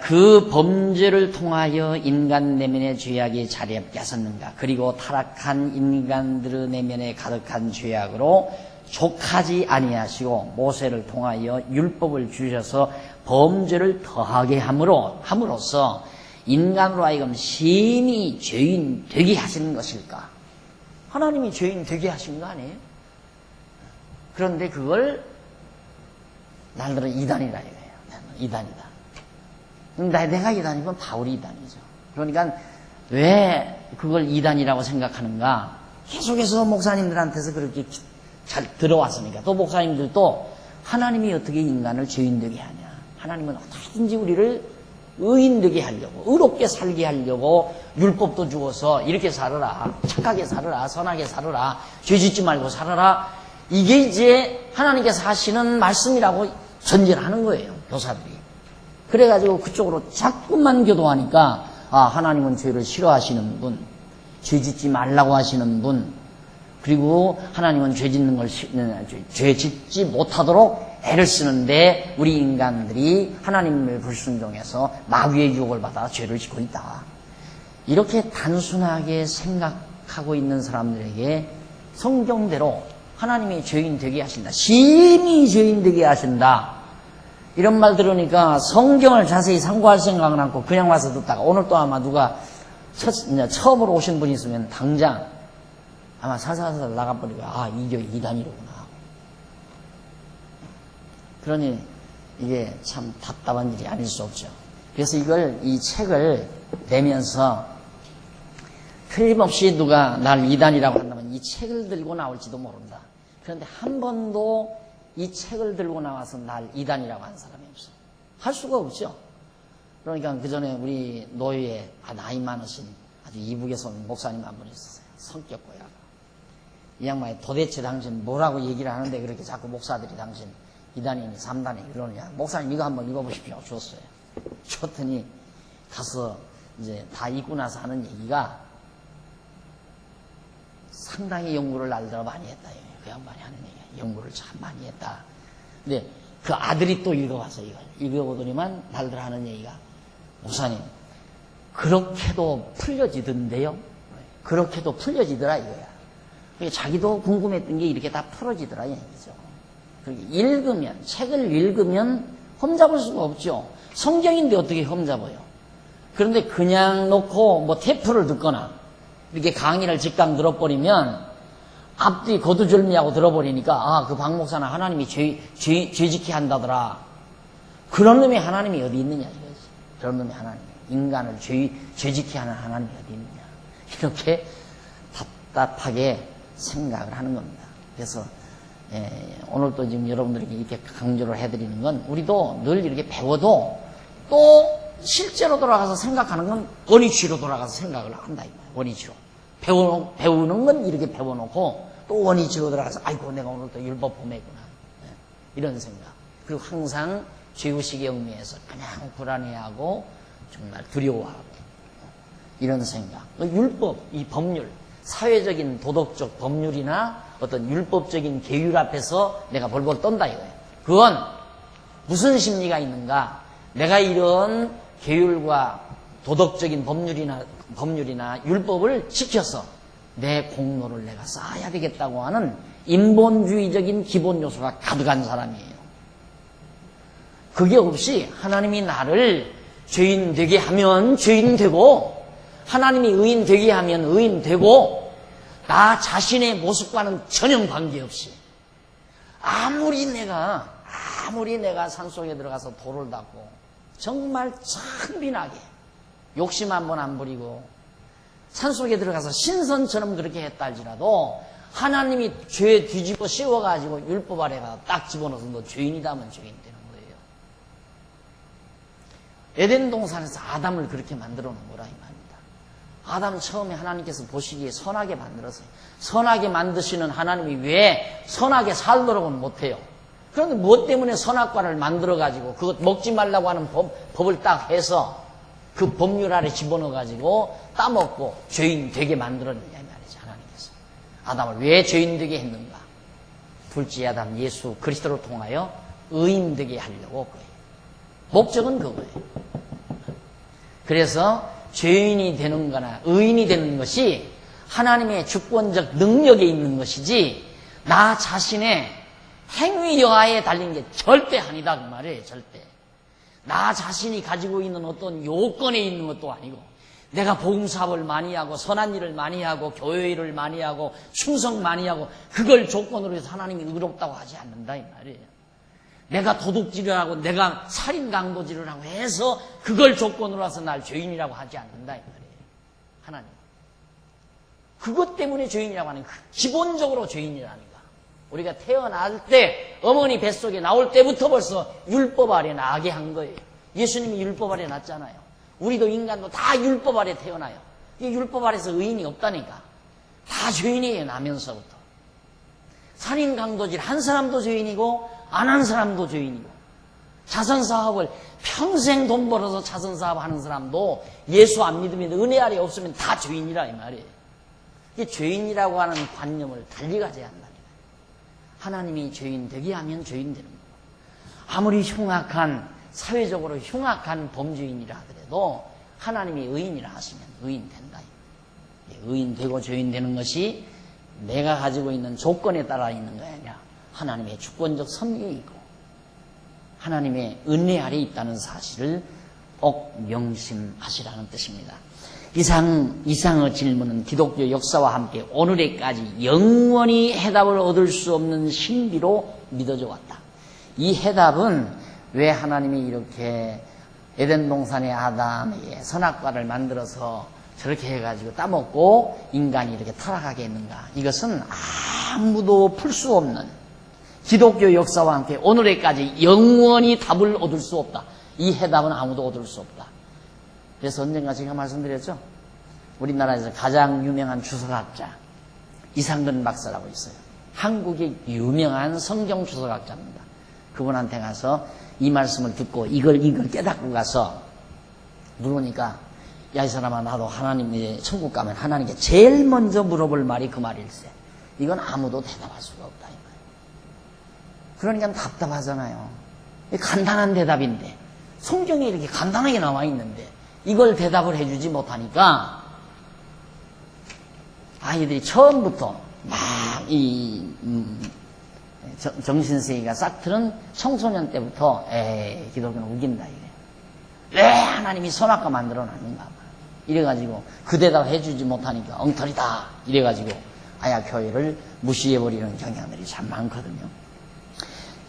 그 범죄를 통하여 인간 내면의 죄악이 자리 잡게 하셨는가. 그리고 타락한 인간들의 내면에 가득한 죄악으로 족하지 아니하시고 모세를 통하여 율법을 주셔서 범죄를 더하게 함으로써 인간으로 하여금 심히 죄인 되게 하시는 것일까? 하나님이 죄인 되게 하신 거 아니에요? 그런데 그걸 날들은 이단이라 이거예요. 이단이다. 내가 이단이면 바울이 이단이죠. 그러니까 왜 그걸 이단이라고 생각하는가? 계속해서 목사님들한테서 그렇게 잘 들어왔으니까. 또 목사님들도 하나님이 어떻게 인간을 죄인 되게 하냐. 하나님은 어떻게든지 우리를 의인 되게 하려고, 의롭게 살게 하려고 율법도 주어서 이렇게 살아라, 착하게 살아라, 선하게 살아라, 죄 짓지 말고 살아라. 이게 이제 하나님께서 하시는 말씀이라고 전제하는 거예요, 교사들이. 그래가지고 그쪽으로 자꾸만 교도하니까 하나님은 죄를 싫어하시는 분, 죄 짓지 말라고 하시는 분, 그리고 하나님은 죄 짓지 못하도록 애를 쓰는데 우리 인간들이 하나님을 불순종해서 마귀의 유혹을 받아 죄를 짓고 있다. 이렇게 단순하게 생각하고 있는 사람들에게 성경대로 하나님이 죄인 되게 하신다. 심히 죄인 되게 하신다. 이런 말 들으니까 성경을 자세히 참고할 생각은 않고 그냥 와서 듣다가 오늘 또 아마 누가 처음으로 오신 분이 있으면 당장 아마 살살살 나가버리고 이게 이단이로구나. 그러니 이게 참 답답한 일이 아닐 수 없죠. 그래서 이 책을 내면서 틀림없이 누가 날 이단이라고 한다면 이 책을 들고 나올지도 모른다. 그런데 한 번도 이 책을 들고 나와서 날 이단이라고 한 사람이 없어. 할 수가 없죠. 그러니까 그 전에 우리 노예에 나이 많으신 아주 이북에서 온 목사님 한 분 있었어요. 성격 고야가. 이 양반이 도대체 당신 뭐라고 얘기를 하는데 그렇게 자꾸 목사들이 당신 이단이니 3단이니 그러느냐. 목사님 이거 한번 읽어보십시오. 줬어요. 줬더니 가서 이제 다 읽고 나서 하는 얘기가 상당히 연구를 날더러 많이 했다. 그 양반이 하는 얘기가. 연구를 참 많이 했다. 근데 그 아들이 또 읽어봐서 이걸 읽어보더니만 날들 하는 얘기가 목사님 그렇게도 풀려지던데요. 그렇게도 풀려지더라 이거야. 자기도 궁금했던 게 이렇게 다 풀어지더라 이 얘기죠. 읽으면 책을 읽으면 험잡을 수가 없죠. 성경인데 어떻게 험잡아요. 그런데 그냥 놓고 뭐 테이프를 듣거나 이렇게 강의를 직감 들어버리면 앞뒤 거두절미하고 들어버리니까 그 박 목사는 하나님이 죄짓게 한다더라. 그런 놈이 하나님이 어디 있느냐 이거지. 그런 놈이 하나님, 인간을 죄짓게 하는 하나님이 어디 있느냐. 이렇게 답답하게 생각을 하는 겁니다. 그래서 오늘 또 지금 여러분들에게 이렇게 강조를 해드리는 건 우리도 늘 이렇게 배워도 또 실제로 돌아가서 생각하는 건 원위치로 돌아가서 생각을 한다 이 말이에요. 원위치로. 배우는 건 이렇게 배워놓고 또 원위치로 들어가서 아이고 내가 오늘 또 율법 범했구나 이런 생각. 그리고 항상 죄의식에 얽매여서 그냥 불안해하고 정말 두려워하고 이런 생각. 율법, 이 법률, 사회적인 도덕적 법률이나 어떤 율법적인 계율 앞에서 내가 벌벌 떤다 이거예요. 그건 무슨 심리가 있는가. 내가 이런 계율과 도덕적인 법률이나 율법을 지켜서 내 공로를 내가 쌓아야 되겠다고 하는 인본주의적인 기본 요소가 가득한 사람이에요. 그게 없이 하나님이 나를 죄인 되게 하면 죄인 되고 하나님이 의인 되게 하면 의인 되고 나 자신의 모습과는 전혀 관계없이 아무리 내가 산속에 들어가서 돌을 닦고 정말 창빈하게 욕심 한 번 안 부리고 산속에 들어가서 신선처럼 그렇게 했다 할지라도 하나님이 죄 뒤집어 씌워가지고 율법 아래가 딱 집어넣어서 너 죄인이다 하면 죄인 되는 거예요. 에덴 동산에서 아담을 그렇게 만들어 놓은 거라 이 말입니다. 아담 처음에 하나님께서 보시기에 선하게 만들었어요. 선하게 만드시는 하나님이 왜 선하게 살도록은 못해요? 그런데 무엇 때문에 선악과를 만들어가지고 그것 먹지 말라고 하는 법을 딱 해서 그 법률 아래 집어넣어가지고 따먹고 죄인 되게 만들었느냐 말이죠. 하나님께서 아담을 왜 죄인 되게 했는가? 둘째 아담 예수 그리스도를 통하여 의인 되게 하려고 그거예요. 목적은 그거예요. 그래서 죄인이 되는 거나 의인이 되는 것이 하나님의 주권적 능력에 있는 것이지 나 자신의 행위 여하에 달린 게 절대 아니다 그 말이에요. 절대. 나 자신이 가지고 있는 어떤 요건에 있는 것도 아니고 내가 복음사업을 많이 하고 선한 일을 많이 하고 교회 일을 많이 하고 충성 많이 하고 그걸 조건으로 해서 하나님이 의롭다고 하지 않는다 이 말이에요. 내가 도둑질을 하고 내가 살인 강도질을 하고 해서 그걸 조건으로 해서 날 죄인이라고 하지 않는다 이 말이에요. 하나님. 그것 때문에 죄인이라고 하는 거예요. 기본적으로 죄인이라는 거. 우리가 태어날 때 어머니 뱃속에 나올 때부터 벌써 율법 아래 나게 한 거예요. 예수님이 율법 아래 났잖아요. 우리도 인간도 다 율법 아래 태어나요. 이 율법 아래서 의인이 없다니까. 다 죄인이에요. 나면서부터. 살인 강도질 한 사람도 죄인이고 안 한 사람도 죄인이고 자선사업을 평생 돈 벌어서 자선사업 하는 사람도 예수 안 믿으면 은혜 아래 없으면 다 죄인이라 이 말이에요. 이 죄인이라고 하는 관념을 달리 가져야 한다. 하나님이 죄인 되게 하면 죄인 되는 거예요. 아무리 흉악한 사회적으로 흉악한 범죄인이라 하더라도 하나님이 의인이라 하시면 의인 된다. 의인 되고 죄인 되는 것이 내가 가지고 있는 조건에 따라 있는 게 아니라 하나님의 주권적 섭리에 있고 하나님의 은혜 아래 있다는 사실을 꼭 명심하시라는 뜻입니다. 이상의 질문은 기독교 역사와 함께 오늘에까지 영원히 해답을 얻을 수 없는 신비로 믿어져 왔다. 이 해답은 왜 하나님이 이렇게 에덴 동산의 아담에게 선악과를 만들어서 저렇게 해가지고 따먹고 인간이 이렇게 타락하게 했는가? 이것은 아무도 풀 수 없는 기독교 역사와 함께 오늘에까지 영원히 답을 얻을 수 없다. 이 해답은 아무도 얻을 수 없다. 그래서 언젠가 제가 말씀드렸죠. 우리나라에서 가장 유명한 주석학자 이상근 박사라고 있어요. 한국의 유명한 성경 주석학자입니다. 그분한테 가서 이 말씀을 듣고 이걸 깨닫고 가서 물으니까 야, 이 사람아, 나도 하나님의 천국 가면 하나님께 제일 먼저 물어볼 말이 그 말일세. 이건 아무도 대답할 수가 없다 이 말이에요. 그러니까 답답하잖아요. 간단한 대답인데 성경에 이렇게 간단하게 나와 있는데 이걸 대답을 해주지 못하니까 아이들이 처음부터 막 정신세계가 싹 트는 청소년 때부터 기독교는 우긴다 이게. 왜 하나님이 선악과 만들어놨는가 이래가지고 그 대답 해주지 못하니까 엉터리다 이래가지고 아야 교회를 무시해버리는 경향들이 참 많거든요.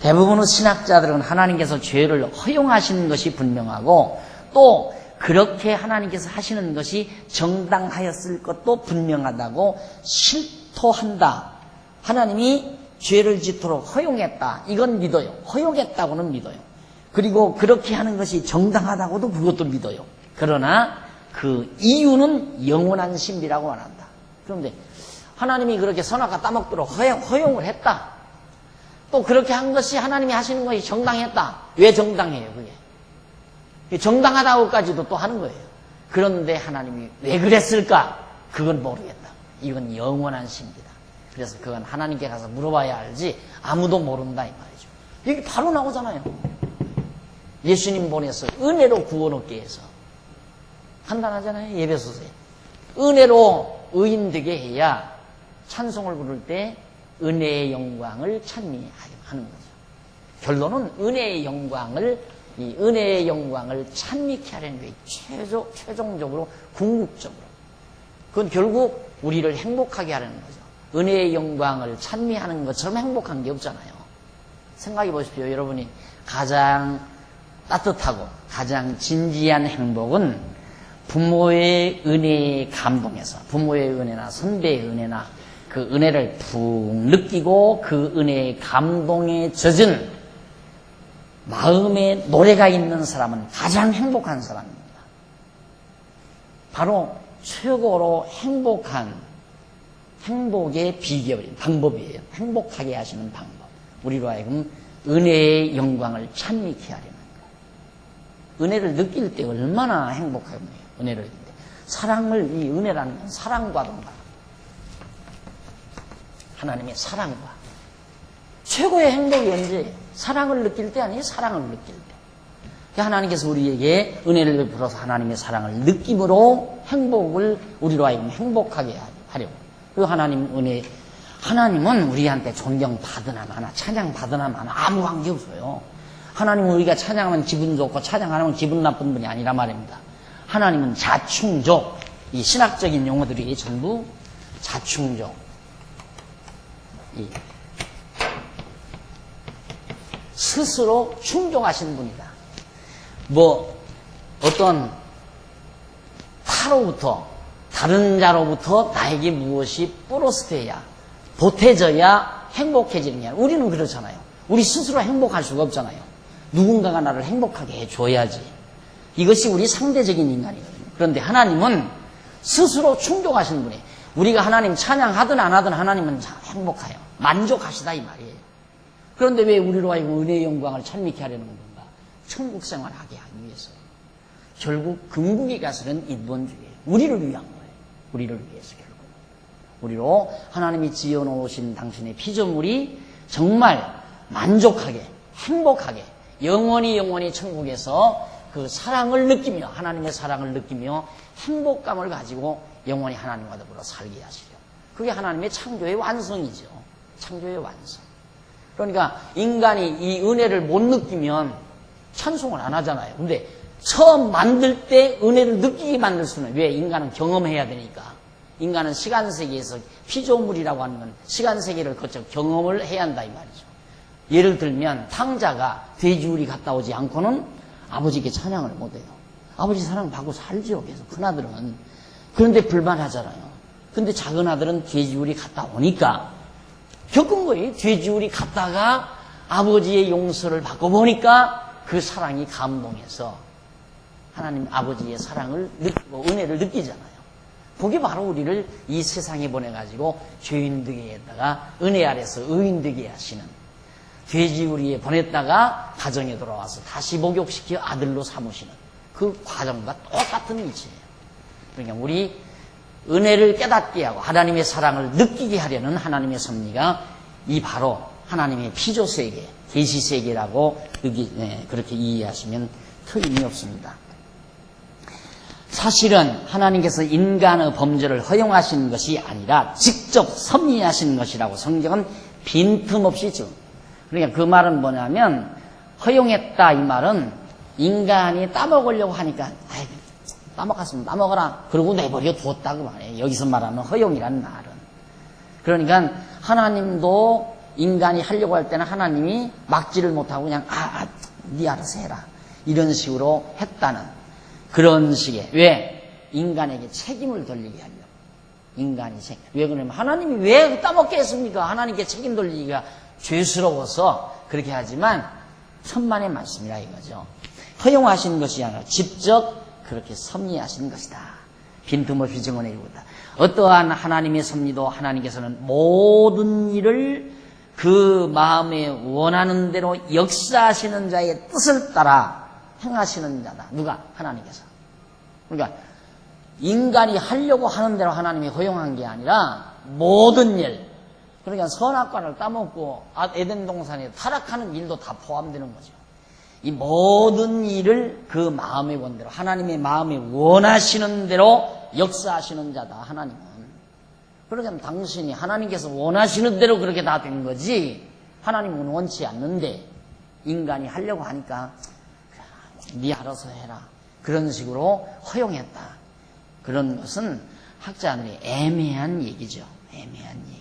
대부분의 신학자들은 하나님께서 죄를 허용하시는 것이 분명하고 또 그렇게 하나님께서 하시는 것이 정당하였을 것도 분명하다고 실토한다. 하나님이 죄를 짓도록 허용했다. 이건 믿어요. 허용했다고는 믿어요. 그리고 그렇게 하는 것이 정당하다고도 그것도 믿어요. 그러나 그 이유는 영원한 신비라고 말한다. 그런데 하나님이 그렇게 선악과 따먹도록 허용을 했다. 또 그렇게 한 것이 하나님이 하시는 것이 정당했다. 왜 정당해요 그게? 정당하다고까지도 또 하는 거예요. 그런데 하나님이 왜 그랬을까? 그건 모르겠다. 이건 영원한 신비다. 그래서 그건 하나님께 가서 물어봐야 알지 아무도 모른다 이 말이죠. 여기 바로 나오잖아요. 예수님 보내서 은혜로 구원 얻게 해서 판단하잖아요. 예배소서에 은혜로 의인 되게 해야 찬송을 부를 때 은혜의 영광을 찬미하는 거죠. 결론은 은혜의 영광을 찬미케 하려는 게 최종적으로 궁극적으로 그건 결국 우리를 행복하게 하려는 거죠. 은혜의 영광을 찬미하는 것처럼 행복한 게 없잖아요. 생각해 보십시오. 여러분이 가장 따뜻하고 가장 진지한 행복은 부모의 은혜에 감동해서 부모의 은혜나 선배의 은혜나 그 은혜를 푹 느끼고 그 은혜의 감동에 젖은 마음에 노래가 있는 사람은 가장 행복한 사람입니다. 바로 최고로 행복의 비결이 방법이에요. 행복하게 하시는 방법. 우리로 하여금 은혜의 영광을 찬미케 하려는 거예요. 은혜를 느낄 때 얼마나 행복해요. 은혜를 느낄 때. 사랑을, 이 은혜라는 건 사랑과 동가. 하나님의 사랑과. 최고의 행복이 언제? 사랑을 느낄 때 아니에요? 사랑을 느낄 때. 하나님께서 우리에게 은혜를 베풀어서 하나님의 사랑을 느낌으로 행복을 우리로 하여금 행복하게 하려고. 그 하나님 은혜, 하나님은 우리한테 존경받으나 마나 찬양받으나 마나 아무 관계 없어요. 하나님은 우리가 찬양하면 기분 좋고 찬양 안 하면 기분 나쁜 분이 아니라 말입니다. 하나님은 자충족, 이 신학적인 용어들이 전부 자충족, 스스로 충족하신 분이다. 어떤 타로부터, 다른 자로부터 나에게 무엇이 플러스돼야, 보태져야 행복해지는 게 아니라, 우리는 그렇잖아요. 우리 스스로 행복할 수가 없잖아요. 누군가가 나를 행복하게 해줘야지. 이것이 우리 상대적인 인간이거든요. 그런데 하나님은 스스로 충족하신 분이에요. 우리가 하나님 찬양하든 안 하든 하나님은 행복해요. 만족하시다 이 말이에요. 그런데 왜 우리로 하여금 은혜의 영광을 찬미케 하려는 건가? 천국 생활하게 하기 위해서. 결국 금국에 가서는 인본주의예요. 우리를 위한 거예요. 우리를 위해서 결국. 우리로 하나님이 지어놓으신 당신의 피조물이 정말 만족하게, 행복하게, 영원히 천국에서 그 사랑을 느끼며, 하나님의 사랑을 느끼며 행복감을 가지고 영원히 하나님과 더불어 살게 하시려. 그게 하나님의 창조의 완성이죠. 창조의 완성. 그러니까 인간이 이 은혜를 못 느끼면 찬송을 안 하잖아요. 근데 처음 만들 때 은혜를 느끼게 만들 수는, 왜? 인간은 경험해야 되니까. 인간은 시간세계에서, 피조물이라고 하는 건 시간세계를 거쳐 경험을 해야 한다 이 말이죠. 예를 들면 탕자가 돼지우리 갔다 오지 않고는 아버지께 찬양을 못해요. 아버지 사랑 받고 살죠. 계속 큰아들은. 그런데 불만하잖아요. 근데 작은 아들은 돼지우리 갔다 오니까 겪은 거예요. 돼지우리 갔다가 아버지의 용서를 받고 보니까 그 사랑이 감동해서 하나님 아버지의 사랑을 느끼고 은혜를 느끼잖아요. 그게 바로 우리를 이 세상에 보내가지고 죄인 되게 했다가 은혜 아래서 의인 되게 하시는, 돼지우리에 보냈다가 가정에 돌아와서 다시 목욕시켜 아들로 삼으시는 그 과정과 똑같은 이치예요. 그러니까 우리 은혜를 깨닫게 하고 하나님의 사랑을 느끼게 하려는 하나님의 섭리가 이 바로 하나님의 피조세계, 계시세계라고 그렇게 이해하시면 틀림이 없습니다. 사실은 하나님께서 인간의 범죄를 허용하신 것이 아니라 직접 섭리하신 것이라고 성경은 빈틈없이 지금. 그러니까 그 말은 뭐냐면, 허용했다 이 말은 인간이 따먹으려고 하니까 따먹었으면 따먹어라 그러고 내버려 두었다고 말해요. 여기서 말하는 허용이라는 말은. 그러니까 하나님도 인간이 하려고 할 때는 하나님이 막지를 못하고 그냥 네 알아서 해라 이런 식으로 했다는 그런 식의, 왜? 인간에게 책임을 돌리게 하려고. 인간이 왜 그러냐면 하나님이 왜 따먹게 했습니까? 하나님께 책임 돌리기가 죄스러워서 그렇게 하지만 천만의 말씀이라 이거죠. 허용하신 것이 아니라 직접 그렇게 섭리하신 것이다. 빈틈없이 증언해 주었다. 어떠한 하나님의 섭리도 하나님께서는 모든 일을 그 마음에 원하는 대로 역사하시는 자의 뜻을 따라 행하시는 자다. 누가? 하나님께서. 그러니까 인간이 하려고 하는 대로 하나님이 허용한 게 아니라 모든 일, 그러니까 선악과를 따먹고 에덴 동산에 타락하는 일도 다 포함되는 거죠. 이 모든 일을 그 마음의 원대로, 하나님의 마음에 원하시는 대로 역사하시는 자다, 하나님은. 그러니까 당신이 하나님께서 원하시는 대로 그렇게 다 된 거지, 하나님은 원치 않는데 인간이 하려고 하니까 네 알아서 해라 그런 식으로 허용했다. 그런 것은 학자들이 애매한 얘기죠. 애매한 얘기.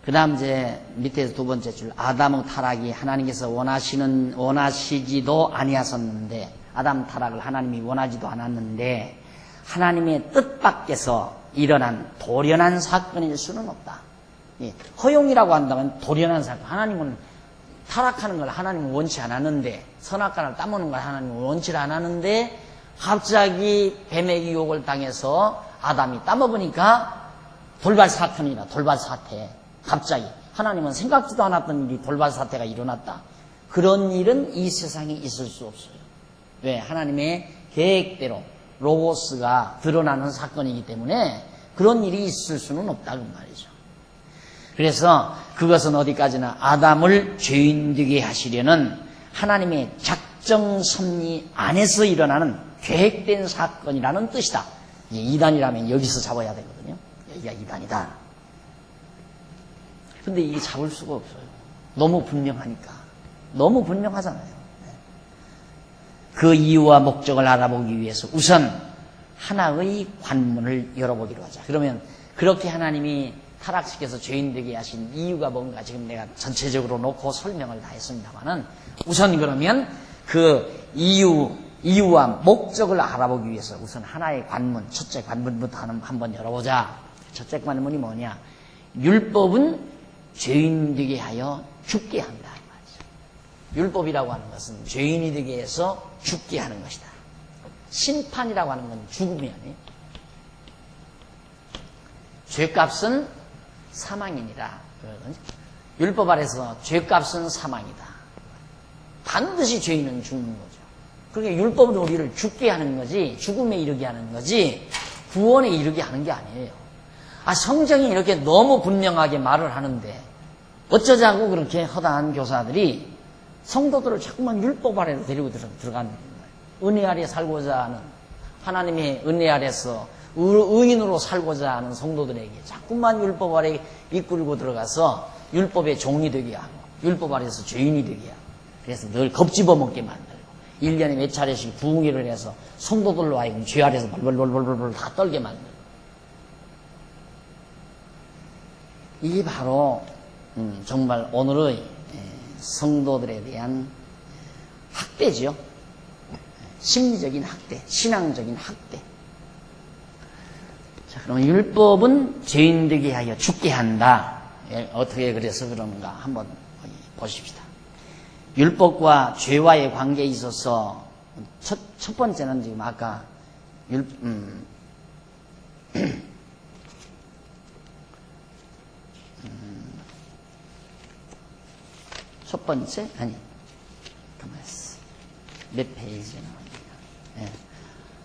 그 다음 이제 밑에서 두 번째 줄, 아담의 타락이 하나님께서 원하시지도 아니하셨는데, 아담 타락을 하나님이 원하지도 않았는데 하나님의 뜻 밖에서 일어난 돌연한 사건일 수는 없다. 허용이라고 한다면 돌연한 사건, 하나님은 타락하는 걸 하나님은 원치 않았는데, 선악과를 따먹는 걸 하나님은 원치 않았는데 갑자기 뱀의 유혹을 당해서 아담이 따먹으니까 돌발 사건이라 돌발 사태. 갑자기 하나님은 생각지도 않았던 일이 돌발 사태가 일어났다. 그런 일은 이 세상에 있을 수 없어요. 왜? 하나님의 계획대로 로고스가 드러나는 사건이기 때문에 그런 일이 있을 수는 없다 그 말이죠. 그래서 그것은 어디까지나 아담을 죄인 되게 하시려는 하나님의 작정 섭리 안에서 일어나는 계획된 사건이라는 뜻이다. 이단이라면 여기서 잡아야 되거든요. 여기가 이단이다. 근데 이게 잡을 수가 없어요. 너무 분명하니까. 너무 분명하잖아요. 그 이유와 목적을 알아보기 위해서 우선 하나의 관문을 열어보기로 하자. 그러면 그렇게 하나님이 타락시켜서 죄인 되게 하신 이유가 뭔가 지금 내가 전체적으로 놓고 설명을 다 했습니다만은 우선 그러면 그 이유와 목적을 알아보기 위해서 우선 하나의 관문, 첫째 관문부터 한번 열어보자. 첫째 관문이 뭐냐? 율법은 죄인 되게 하여 죽게 한다. 율법이라고 하는 것은 죄인이 되게 해서 죽게 하는 것이다. 심판이라고 하는 건 죽음이 아니에요. 죄값은 사망이니라. 율법 아래서 죄값은 사망이다. 반드시 죄인은 죽는 거죠. 그러니까 율법은 우리를 죽게 하는 거지, 죽음에 이르게 하는 거지, 구원에 이르게 하는 게 아니에요. 성경이 이렇게 너무 분명하게 말을 하는데 어쩌자고 그렇게 허다한 교사들이 성도들을 자꾸만 율법 아래로 데리고 들어가는 거예요. 은혜 아래 살고자 하는, 하나님의 은혜 아래서 의인으로 살고자 하는 성도들에게 자꾸만 율법 아래 이끌고 들어가서 율법의 종이 되게 하고 율법 아래서 죄인이 되게 하고 그래서 늘 겁집어먹게 만들고 1년에 몇 차례씩 부흥회를 해서 성도들로 하여금 죄 아래서 벌벌벌벌벌 다 떨게 만들고 이게 바로 정말 오늘의 성도들에 대한 학대죠. 심리적인 학대, 신앙적인 학대. 자, 그럼 율법은 죄인 되게 하여 죽게 한다. 어떻게 그래서 그런가 한번 보십시다. 율법과 죄와의 관계에 있어서 첫 번째는 지금 아까 첫 번째 아니 가만있어. 몇 페이지나 네.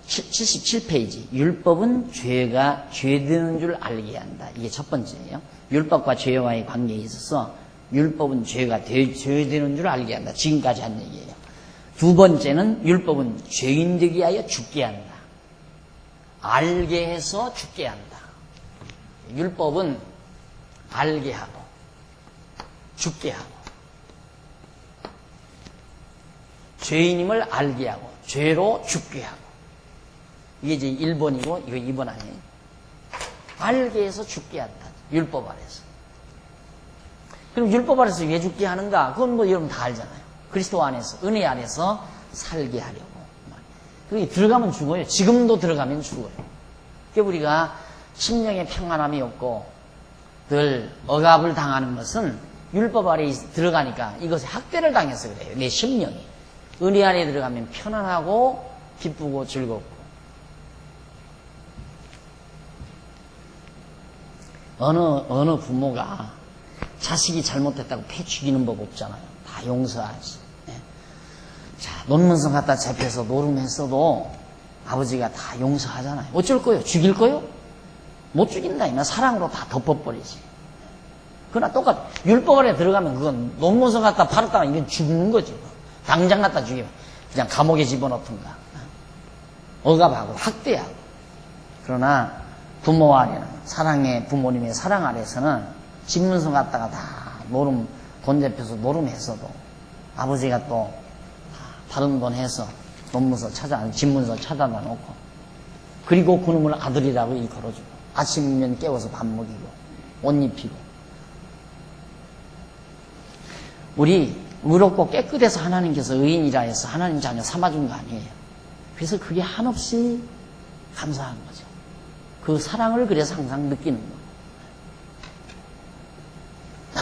77페이지. 율법은 죄되는 줄 알게 한다. 이게 첫 번째예요. 율법과 죄와의 관계에 있어서 율법은 죄되는 줄 알게 한다. 지금까지 한 얘기예요. 두 번째는 율법은 죄인 되게 하여 죽게 한다. 알게 해서 죽게 한다. 율법은 알게 하고 죽게 하고 죄인임을 알게 하고 죄로 죽게 하고 이게 이제 1번이고 이거 2번 아니에요. 알게 해서 죽게 한다. 율법 아래서. 그럼 율법 아래서 왜 죽게 하는가? 그건 뭐 여러분 다 알잖아요. 그리스도 안에서 은혜 안에서 살게 하려고. 그게 들어가면 죽어요. 지금도 들어가면 죽어요. 그러니까 우리가 심령에 평안함이 없고 늘 억압을 당하는 것은 율법 아래에 들어가니까 이것에 학대를 당해서 그래요. 내 심령이. 은혜 안에 들어가면 편안하고 기쁘고 즐겁고 어느 부모가 자식이 잘못했다고 패 죽이는 법 없잖아요. 다 용서하지. 네. 자, 논문서 갖다 잡혀서 노름했어도 아버지가 다 용서하잖아요. 어쩔 거요? 죽일 거요? 못 죽인다. 이나 사랑으로 다 덮어버리지. 그러나 똑같아. 율법 아래 들어가면 그건 논문서 갖다 팔았다가 이건 죽는 거지. 당장 갖다 죽이면 그냥 감옥에 집어넣던가. 억압하고 학대하고. 그러나 부모 아래는 사랑의 부모님의 사랑 아래서는 집문서 갖다가 다 노름 돈 잡혀서 노름했어도 아버지가 또 다른 돈 해서 논문서 집문서 찾아다 놓고 그리고 그놈을 아들이라고 일컬어주고 아침이면 깨워서 밥 먹이고 옷 입히고 우리 의롭고 깨끗해서 하나님께서 의인이라 해서 하나님 자녀 삼아준 거 아니에요. 그래서 그게 한없이 감사한 거죠. 그 사랑을 그래서 항상 느끼는 거예요.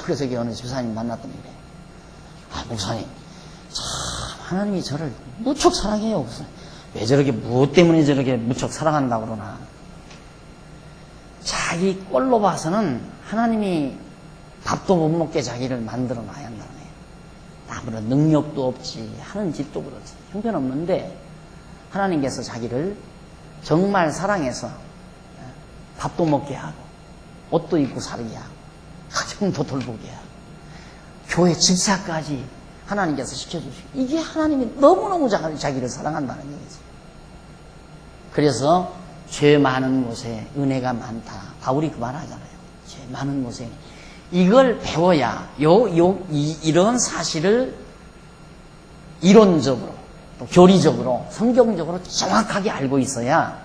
그래서 어느 집사님 만났더니 목사님 참 하나님이 저를 무척 사랑해요. 왜 저렇게, 무엇 때문에 저렇게 무척 사랑한다고 그러나. 자기 꼴로 봐서는 하나님이 밥도 못 먹게 자기를 만들어 놔야 한다는 거예요. 아무런 능력도 없지, 하는 짓도 그렇지, 형편없는데 하나님께서 자기를 정말 사랑해서 밥도 먹게 하고 옷도 입고 살게 하고 가정도 돌보게 하고 교회 집사까지 하나님께서 시켜주시고, 이게 하나님이 너무너무 자기를 사랑한다는 얘기지. 그래서 죄 많은 곳에 은혜가 많다, 바울이 그 말 하잖아요. 죄 많은 곳에. 이걸 배워야 이런 사실을 이론적으로 또 교리적으로 성경적으로 정확하게 알고 있어야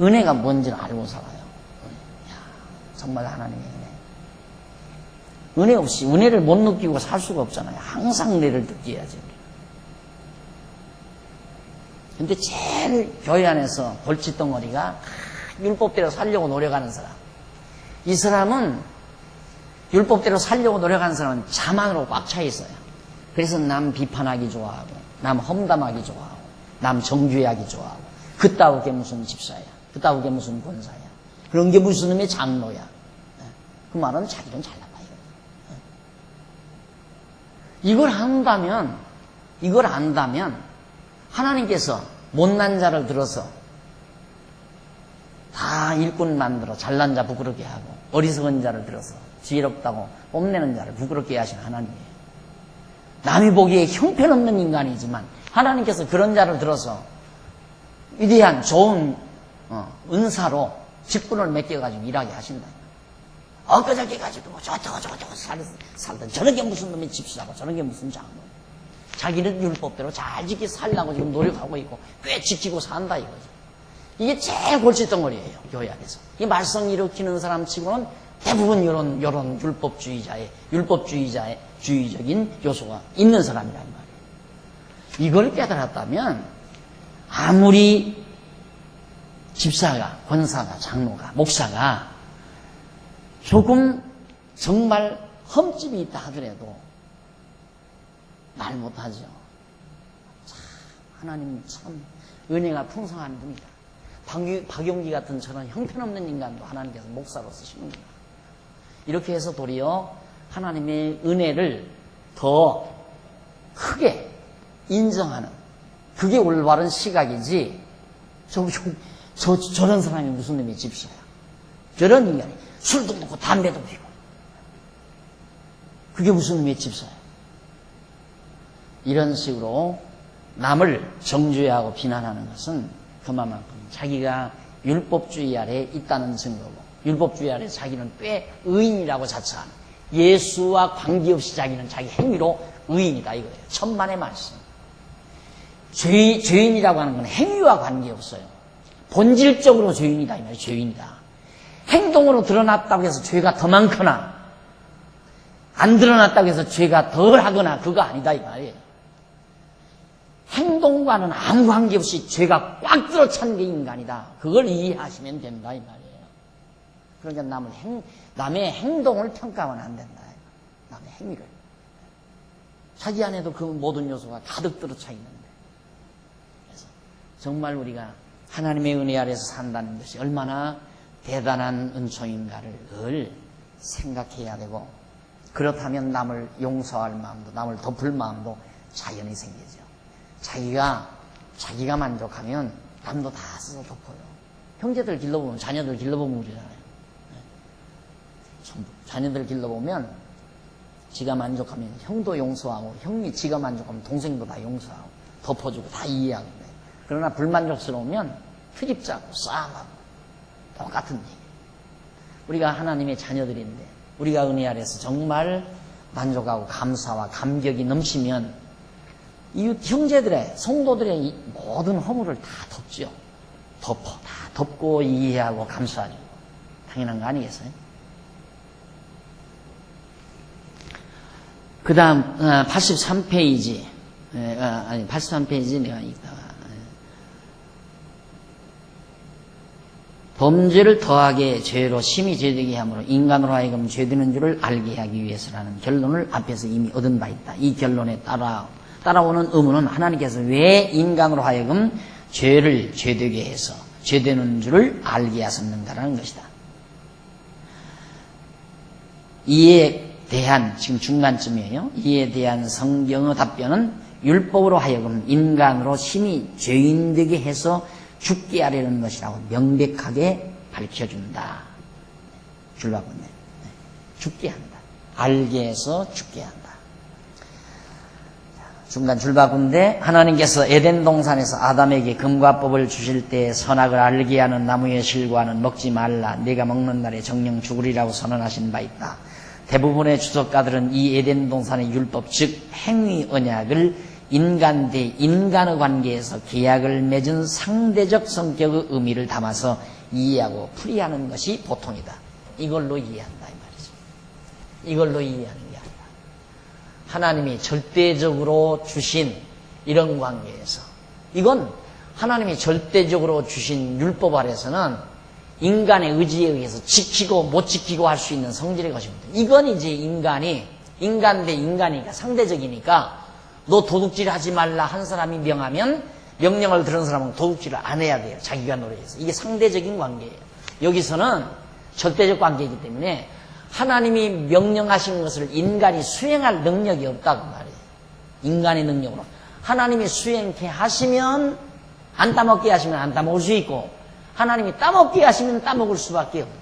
은혜가 뭔지를 알고 살아요. 야, 정말 하나님의 은혜 없이 은혜를 못 느끼고 살 수가 없잖아요. 항상 은혜를 느껴야지. 근데 제일 교회 안에서 골칫덩어리가 율법대로 살려고 노력하는 사람. 이 사람은 율법대로 살려고 노력하는 사람은 자만으로 꽉 차 있어요. 그래서 남 비판하기 좋아하고, 남 험담하기 좋아하고, 남 정죄하기 좋아하고, 그따위 게 무슨 집사야, 그따위 게 무슨 권사야, 그런 게 무슨 놈의 장로야. 그 말은 자기는 잘났다 이거예요. 이걸 안다면 하나님께서 못난 자를 들어서 다 일꾼 만들어 잘난 자 부끄럽게 하고, 어리석은 자를 들어서 지혜롭다고 뽐내는 자를 부끄럽게 하신 하나님이에요. 남이 보기에 형편없는 인간이지만 하나님께서 그런 자를 들어서 위대한 좋은 은사로 직분을 맡겨가지고 일하게 하신다. 엊그저께 가지고 저쩌고 살던 저런 게 무슨 놈의 집사고 저런 게 무슨 장로. 자기는 율법대로 잘 지키 살려고 지금 노력하고 있고 꽤 지키고 산다 이거죠. 이게 제일 골칫덩어리예요, 교회 안에서. 이 말썽 일으키는 사람 치고는 대부분 요런 율법주의적인 요소가 있는 사람이란 말이에요. 이걸 깨달았다면 아무리 집사가, 권사가, 장로가, 목사가 조금 정말 흠집이 있다 하더라도 말 못하죠. 참, 하나님 참 은혜가 풍성한 분이다. 박용기 같은 저런 형편없는 인간도 하나님께서 목사로 쓰시는구나. 이렇게 해서 도리어 하나님의 은혜를 더 크게 인정하는, 그게 올바른 시각이지, 저런 사람이 무슨 놈의 집사야. 저런 인간이 술도 먹고 담배도 피고 그게 무슨 놈의 집사야. 이런 식으로 남을 정죄하고 비난하는 것은 그만큼 자기가 율법주의 아래에 있다는 증거고, 율법주의 아래 자기는 꽤 의인이라고 자처하는, 예수와 관계없이 자기는 자기 행위로 의인이다 이거예요. 천만의 말씀. 죄인이라고 하는 건 행위와 관계없어요. 본질적으로 죄인이다 이 말이에요. 죄인이다. 행동으로 드러났다고 해서 죄가 더 많거나 안 드러났다고 해서 죄가 덜 하거나 그거 아니다 이 말이에요. 행동과는 아무 관계없이 죄가 꽉 들어찬 게 인간이다. 그걸 이해하시면 된다 이 말이에요. 그러니까 남의 행동을 평가하면 안 된다. 남의 행위를. 자기 안에도 그 모든 요소가 가득 들어차 있는데. 그래서 정말 우리가 하나님의 은혜 아래서 산다는 것이 얼마나 대단한 은총인가를 늘 생각해야 되고, 그렇다면 남을 용서할 마음도, 남을 덮을 마음도 자연히 생기죠. 자기가 만족하면 남도 다 써서 덮어요. 형제들 길러보면, 자녀들 길러보면 그러잖아요. 자녀들 길러보면 지가 만족하면 형도 용서하고, 형이 지가 만족하면 동생도 다 용서하고 덮어주고 다 이해하고 그래요. 그러나 불만족스러우면 트집 잡고 싸움하고 똑같은 얘기. 우리가 하나님의 자녀들인데 우리가 은혜 아래서 정말 만족하고 감사와 감격이 넘치면 이웃 형제들의, 성도들의 이 모든 허물을 다 덮죠. 다 덮고 이해하고 감사하죠. 당연한 거 아니겠어요? 그 다음 83페이지 83페이지 내가 읽다가 범죄를 더하게 죄로 심히 죄되게 함으로 인간으로 하여금 죄되는 줄을 알게 하기 위해서라는 결론을 앞에서 이미 얻은 바 있다. 이 결론에 따라오는 의문은 하나님께서 왜 인간으로 하여금 죄를 죄되게 해서 죄되는 줄을 알게 하셨는가라는 것이다. 이에 대한 지금 중간쯤이에요. 이에 대한 성경의 답변은 율법으로 하여금 인간으로 심히 죄인되게 해서 죽게 하려는 것이라고 명백하게 밝혀준다. 줄바군데 죽게 한다. 알게 해서 죽게 한다. 중간 줄바군데 하나님께서 에덴 동산에서 아담에게 금과법을 주실 때 선악을 알게 하는 나무의 실과는 먹지 말라. 네가 먹는 날에 정령 죽으리라고 선언하신 바 있다. 대부분의 주석가들은 이 에덴 동산의 율법 즉 행위 언약을 인간 대 인간의 관계에서 계약을 맺은 상대적 성격의 의미를 담아서 이해하고 풀이하는 것이 보통이다. 이걸로 이해한다 이 말이죠. 이걸로 이해하는 게 아니라 하나님이 절대적으로 주신 이런 관계에서 이건 하나님이 절대적으로 주신 율법 아래서는 인간의 의지에 의해서 지키고 못 지키고 할 수 있는 성질의 것입니다. 이건 이제 인간 대 인간이니까 상대적이니까 너 도둑질 하지 말라 한 사람이 명하면 명령을 들은 사람은 도둑질을 안 해야 돼요. 자기가 노래해서. 이게 상대적인 관계예요. 여기서는 절대적 관계이기 때문에 하나님이 명령하신 것을 인간이 수행할 능력이 없다고 말이에요. 인간의 능력으로. 하나님이 수행케 하시면 안 따먹게 하시면 안 따먹을 수 있고 하나님이 따먹게 하시면 따먹을 수밖에 없어요.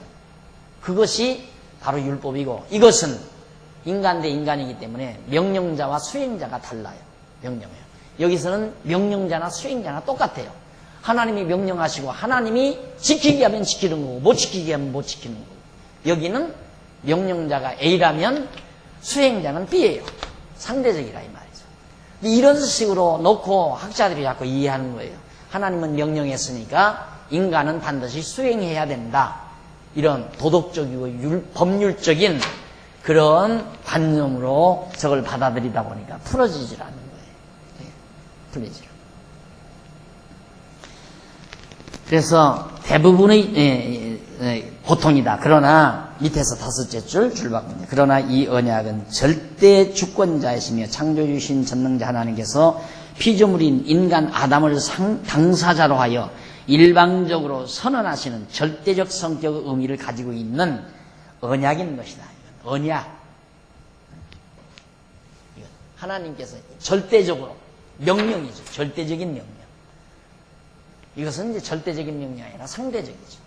그것이 바로 율법이고 이것은 인간 대 인간이기 때문에 명령자와 수행자가 달라요. 명령해요. 여기서는 명령자나 수행자나 똑같아요. 하나님이 명령하시고 하나님이 지키게 하면 지키는 거고 못 지키게 하면 못 지키는 거고 여기는 명령자가 A라면 수행자는 B예요. 상대적이라 이 말이죠. 이런 식으로 놓고 학자들이 자꾸 이해하는 거예요. 하나님은 명령했으니까 인간은 반드시 수행해야 된다. 이런 도덕적이고 법률적인 그런 관념으로 저걸 받아들이다 보니까 풀어지질 않는 거예요. 풀리죠. 그래서 대부분의 보통이다. 그러나 밑에서 다섯째 줄바꿈니다. 그러나 이 언약은 절대 주권자이시며 창조주신 전능자 하나님께서 피조물인 인간 아담을 당사자로 하여 일방적으로 선언하시는 절대적 성격의 의미를 가지고 있는 언약인 것이다. 언약. 하나님께서 절대적으로 명령이죠. 절대적인 명령. 이것은 이제 절대적인 명령이 아니라 상대적이죠.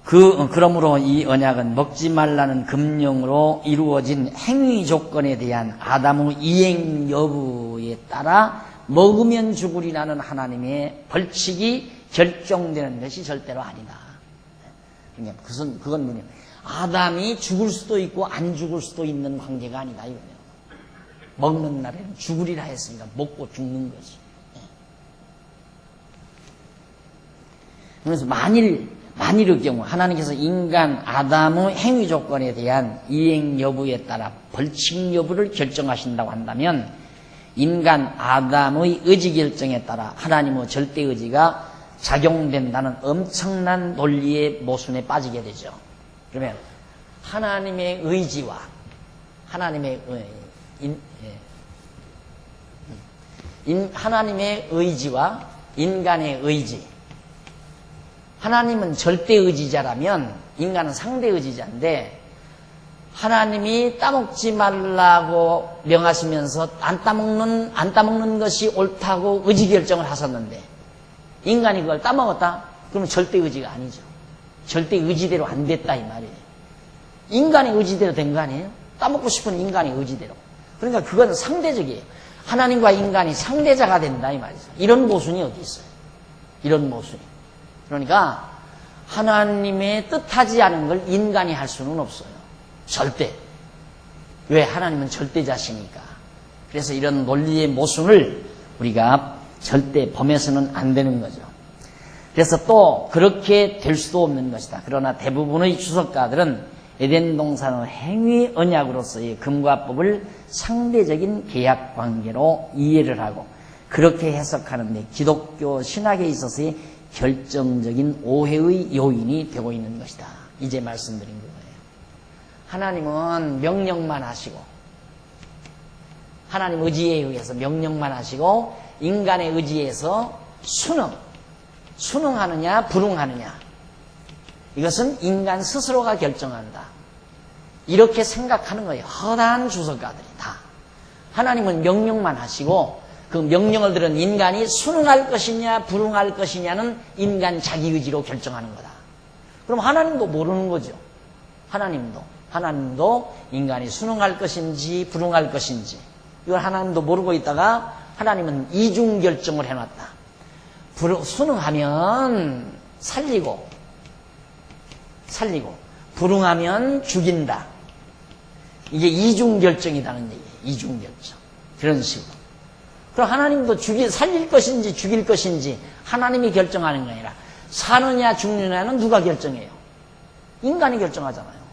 그러므로 이 언약은 먹지 말라는 금령으로 이루어진 행위 조건에 대한 아담의 이행 여부에 따라 먹으면 죽으리라는 하나님의 벌칙이 결정되는 것이 절대로 아니다. 그러니까 그건 뭐냐면 아담이 죽을 수도 있고 안 죽을 수도 있는 관계가 아니다 이거예요. 먹는 날에는 죽으리라 했으니까 먹고 죽는 거지. 그래서 만일의 경우 하나님께서 인간 아담의 행위 조건에 대한 이행 여부에 따라 벌칙 여부를 결정하신다고 한다면 인간 아담의 의지 결정에 따라 하나님의 절대 의지가 작용된다는 엄청난 논리의 모순에 빠지게 되죠. 그러면 하나님의 의지와 하나님의 하나님의 의지와 인간의 의지. 하나님은 절대 의지자라면 인간은 상대 의지자인데 하나님이 따먹지 말라고 명하시면서 안 따먹는 것이 옳다고 의지 결정을 하셨는데 인간이 그걸 따먹었다? 그러면 절대 의지가 아니죠. 절대 의지대로 안 됐다 이 말이에요. 인간의 의지대로 된 거 아니에요? 따먹고 싶은 인간의 의지대로. 그러니까 그건 상대적이에요. 하나님과 인간이 상대자가 된다 이 말이죠. 이런 모순이 어디 있어요? 이런 모순이. 그러니까 하나님의 뜻하지 않은 걸 인간이 할 수는 없어요. 절대. 왜? 하나님은 절대자시니까. 그래서 이런 논리의 모순을 우리가 절대 범해서는 안 되는 거죠. 그래서 또 그렇게 될 수도 없는 것이다. 그러나 대부분의 주석가들은 에덴 동산의 행위 언약으로서의 금과법을 상대적인 계약 관계로 이해를 하고 그렇게 해석하는데 기독교 신학에 있어서의 결정적인 오해의 요인이 되고 있는 것이다. 이제 말씀드린 거예요. 하나님은 명령만 하시고 하나님 의지에 의해서 명령만 하시고 인간의 의지에서 순응하느냐 불응하느냐, 이것은 인간 스스로가 결정한다. 이렇게 생각하는 거예요. 허다한 주석가들이 다. 하나님은 명령만 하시고 그 명령을 들은 인간이 순응할 것이냐 불응할 것이냐는 인간 자기 의지로 결정하는 거다. 그럼 하나님도 모르는 거죠. 하나님도 인간이 순응할 것인지 불응할 것인지 이걸 하나님도 모르고 있다가 하나님은 이중 결정을 해놨다. 순응하면 살리고 불응하면 죽인다. 이게 이중 결정이라는 얘기예요. 이중 결정. 그런 식으로. 그럼 하나님도 살릴 것인지 죽일 것인지 하나님이 결정하는 게 아니라 사느냐 죽느냐는 누가 결정해요? 인간이 결정하잖아요.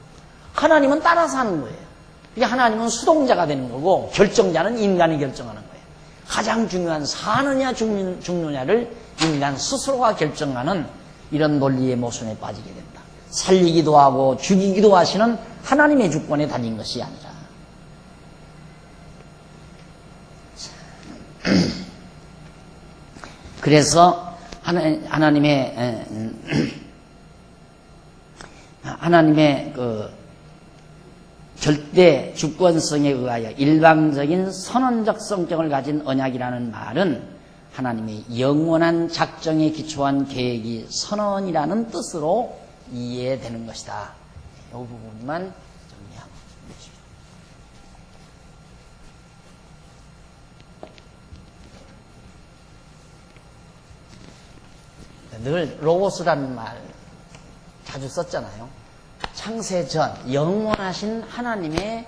하나님은 따라서 하는 거예요. 그러니까 하나님은 수동자가 되는 거고 결정자는 인간이 결정하는 거예요. 가장 중요한 사느냐 죽느냐를 인간 스스로가 결정하는 이런 논리의 모순에 빠지게 된다. 살리기도 하고 죽이기도 하시는 하나님의 주권에 달린 것이 아니라. 그래서 하나님의 그 절대 주권성에 의하여 일방적인 선언적 성격을 가진 언약이라는 말은 하나님의 영원한 작정에 기초한 계획이 선언이라는 뜻으로 이해되는 것이다. 이 부분만 정리하고 주십시오. 늘 로고스라는 말 자주 썼잖아요. 창세 전 영원하신 하나님의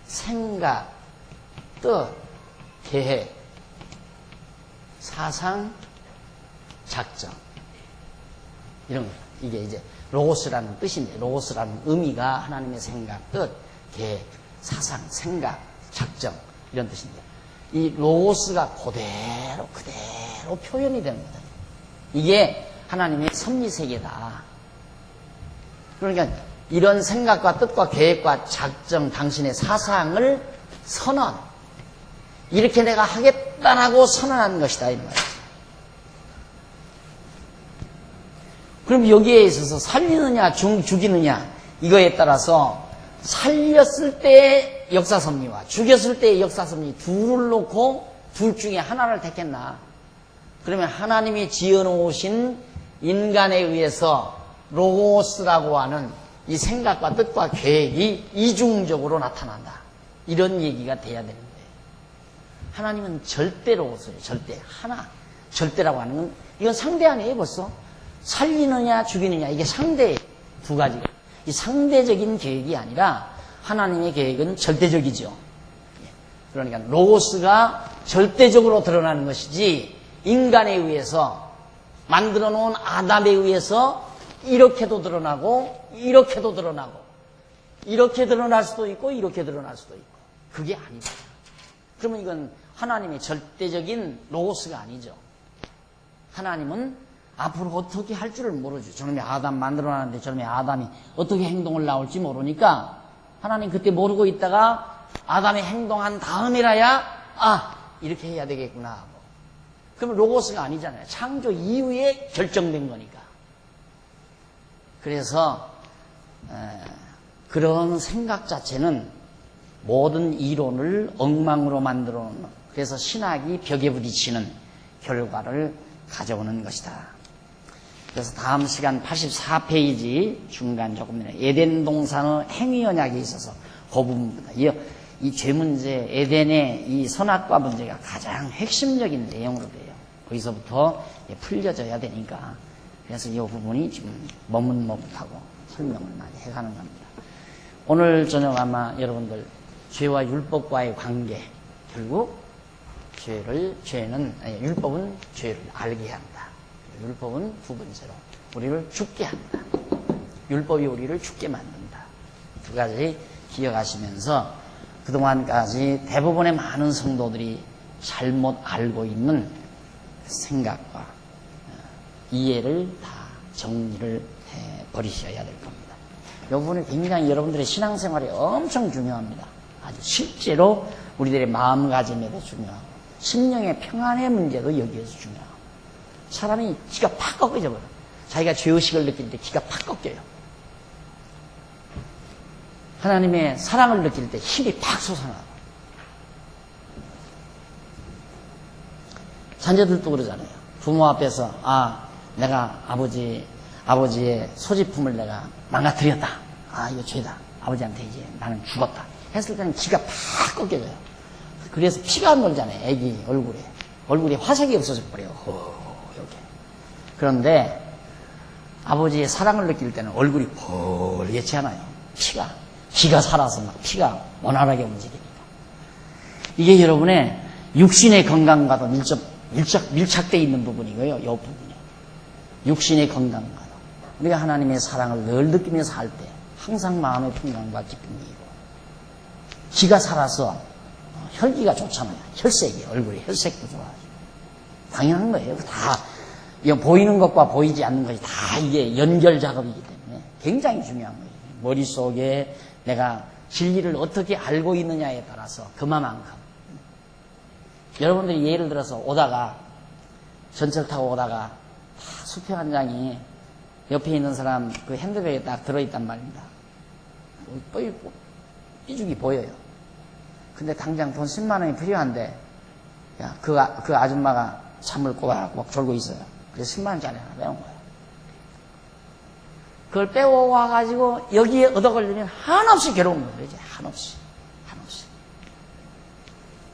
생각, 뜻, 계획, 사상, 작정 이런 거. 이게 이제 로고스라는 뜻인데 로고스라는 의미가 하나님의 생각, 뜻, 계획, 사상, 생각, 작정 이런 뜻인데 이 로고스가 그대로 표현이 되는 거다. 이게 하나님의 섭리세계다. 그러니까 이런 생각과 뜻과 계획과 작정, 당신의 사상을 선언, 이렇게 내가 하겠다라고 선언한 것이다 이 말이지. 그럼 여기에 있어서 살리느냐 죽이느냐 이거에 따라서 살렸을 때의 역사섭리와 죽였을 때의 역사섭리 둘을 놓고 둘 중에 하나를 택했나? 그러면 하나님이 지어놓으신 인간에 의해서 로고스라고 하는 이 생각과 뜻과 계획이 이중적으로 나타난다. 이런 얘기가 돼야 되는데 하나님은 절대 로고스예요. 절대. 하나. 절대라고 하는 건 이건 상대 아니에요 벌써. 살리느냐 죽이느냐 이게 상대예요. 두 가지가. 이 상대적인 계획이 아니라 하나님의 계획은 절대적이죠. 그러니까 로고스가 절대적으로 드러나는 것이지 인간에 의해서 만들어 놓은 아담에 의해서 이렇게도 드러나고 이렇게도 드러나고 이렇게 드러날 수도 있고 이렇게 드러날 수도 있고 그게 아니다. 그러면 이건 하나님의 절대적인 로고스가 아니죠. 하나님은 앞으로 어떻게 할 줄을 모르죠. 저놈이 아담 만들어놨는데 저놈이 아담이 어떻게 행동을 나올지 모르니까 하나님 그때 모르고 있다가 아담이 행동한 다음이라야 이렇게 해야 되겠구나 하고. 그러면 로고스가 아니잖아요. 창조 이후에 결정된 거니까. 그래서 그런 생각 자체는 모든 이론을 엉망으로 만들어 놓는, 그래서 신학이 벽에 부딪히는 결과를 가져오는 것이다. 그래서 다음 시간 84페이지 중간 조금 전에 에덴 동산의 행위 언약에 있어서 그 부분보다 이 죄 문제, 에덴의 이 선악과 문제가 가장 핵심적인 내용으로 돼요. 거기서부터 풀려져야 되니까. 그래서 이 부분이 지금 머뭇머뭇하고 설명을 많이 해가는 겁니다. 오늘 저녁 아마 여러분들 죄와 율법과의 관계, 결국 율법은 죄를 알게 한다. 율법은 두 번째로 우리를 죽게 한다. 율법이 우리를 죽게 만든다. 두 가지 기억하시면서 그동안까지 대부분의 많은 성도들이 잘못 알고 있는 생각과 이해를 다 정리를 해버리셔야 될 겁니다. 이 부분이 굉장히 여러분들의 신앙생활에 엄청 중요합니다. 아주 실제로 우리들의 마음가짐에도 중요하고 심령의 평안의 문제도 여기에서 중요하고 사람이 기가 팍 꺾여져 버려. 자기가 죄의식을 느낄 때 기가 팍 꺾여요. 하나님의 사랑을 느낄 때 힘이 팍 솟아나고 자녀들도 그러잖아요. 부모 앞에서 내가 아버지의 소지품을 내가 망가뜨렸다. 이거 죄다. 아버지한테 이제 나는 죽었다. 했을 때는 기가 팍 꺾여져요. 그래서 피가 안 놀잖아요. 애기 얼굴에 화색이 없어져 버려요. 이렇게. 그런데 아버지의 사랑을 느낄 때는 얼굴이 벌겋지 않아요. 기가 살아서 막 피가 원활하게 움직입니다. 이게 여러분의 육신의 건강과도 밀착되어 있는 부분이고요. 이 부분이. 육신의 건강과도. 우리가 하나님의 사랑을 늘 느끼면서 살 때 항상 마음의 평강과 기쁨이고 기가 살아서 혈기가 좋잖아요. 혈색이 얼굴에 혈색도 좋아요. 당연한 거예요. 다 보이는 것과 보이지 않는 것이 다 이게 연결 작업이기 때문에 굉장히 중요한 거예요. 머릿속에 내가 진리를 어떻게 알고 있느냐에 따라서 그만큼 여러분들이 예를 들어서 오다가 전철 타고 오다가 수표 한 장이 옆에 있는 사람 그 핸드백에 딱 들어있단 말입니다. 삐죽이 보여요. 근데 당장 돈 10만 원이 필요한데 그 아줌마가 참을 꼬박꼬박 졸고 있어요. 그래서 10만 원짜리 하나 빼온 거예요. 그걸 빼와가지고 여기에 얻어걸리면 한없이 괴로운 거예요. 이제 한없이.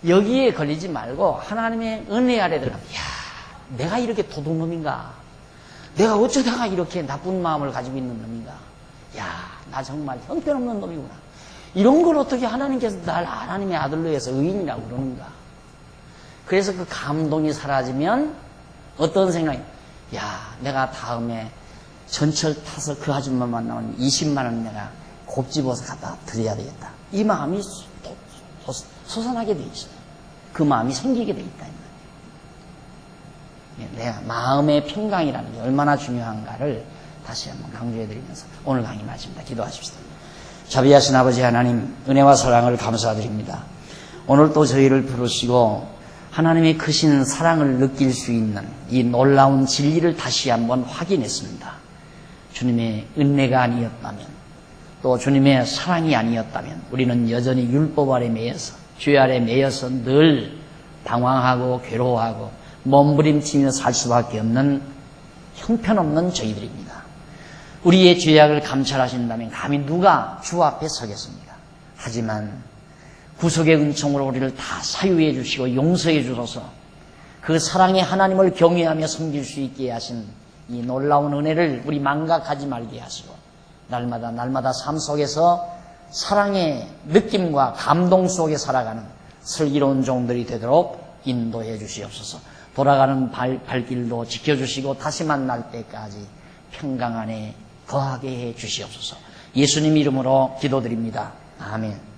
여기에 걸리지 말고 하나님의 은혜 아래 들어가면 내가 이렇게 도둑놈인가? 내가 어쩌다가 이렇게 나쁜 마음을 가지고 있는 놈인가? 나 정말 형편없는 놈이구나. 이런 걸 어떻게 하나님께서 날 하나님의 아들로 해서 의인이라고 그러는가? 그래서 그 감동이 사라지면 어떤 생각이 내가 다음에 전철 타서 그 아줌마 만나면 20만 원 내가 곱집어서 갖다 드려야 되겠다. 이 마음이 솟아나게 돼 있어요. 그 마음이 생기게 돼 있다. 내가 마음의 평강이라는 게 얼마나 중요한가를 다시 한번 강조해드리면서 오늘 강의 마칩니다. 기도하십시다. 자비하신 아버지 하나님, 은혜와 사랑을 감사드립니다. 오늘 또 저희를 부르시고 하나님의 크신 사랑을 느낄 수 있는 이 놀라운 진리를 다시 한번 확인했습니다. 주님의 은혜가 아니었다면, 또 주님의 사랑이 아니었다면 우리는 여전히 율법 아래 매여서, 죄 아래 매여서 늘 방황하고 괴로워하고 몸부림치며 살 수밖에 없는 형편없는 저희들입니다. 우리의 죄악을 감찰하신다면 감히 누가 주 앞에 서겠습니까? 하지만 구속의 은총으로 우리를 다 사유해 주시고 용서해 주셔서 그 사랑의 하나님을 경외하며 섬길 수 있게 하신 이 놀라운 은혜를 우리 망각하지 말게 하시고 날마다 삶 속에서 사랑의 느낌과 감동 속에 살아가는 슬기로운 종들이 되도록 인도해 주시옵소서. 돌아가는 발길도 지켜주시고 다시 만날 때까지 평강 안에 거하게 해 주시옵소서. 예수님 이름으로 기도드립니다. 아멘.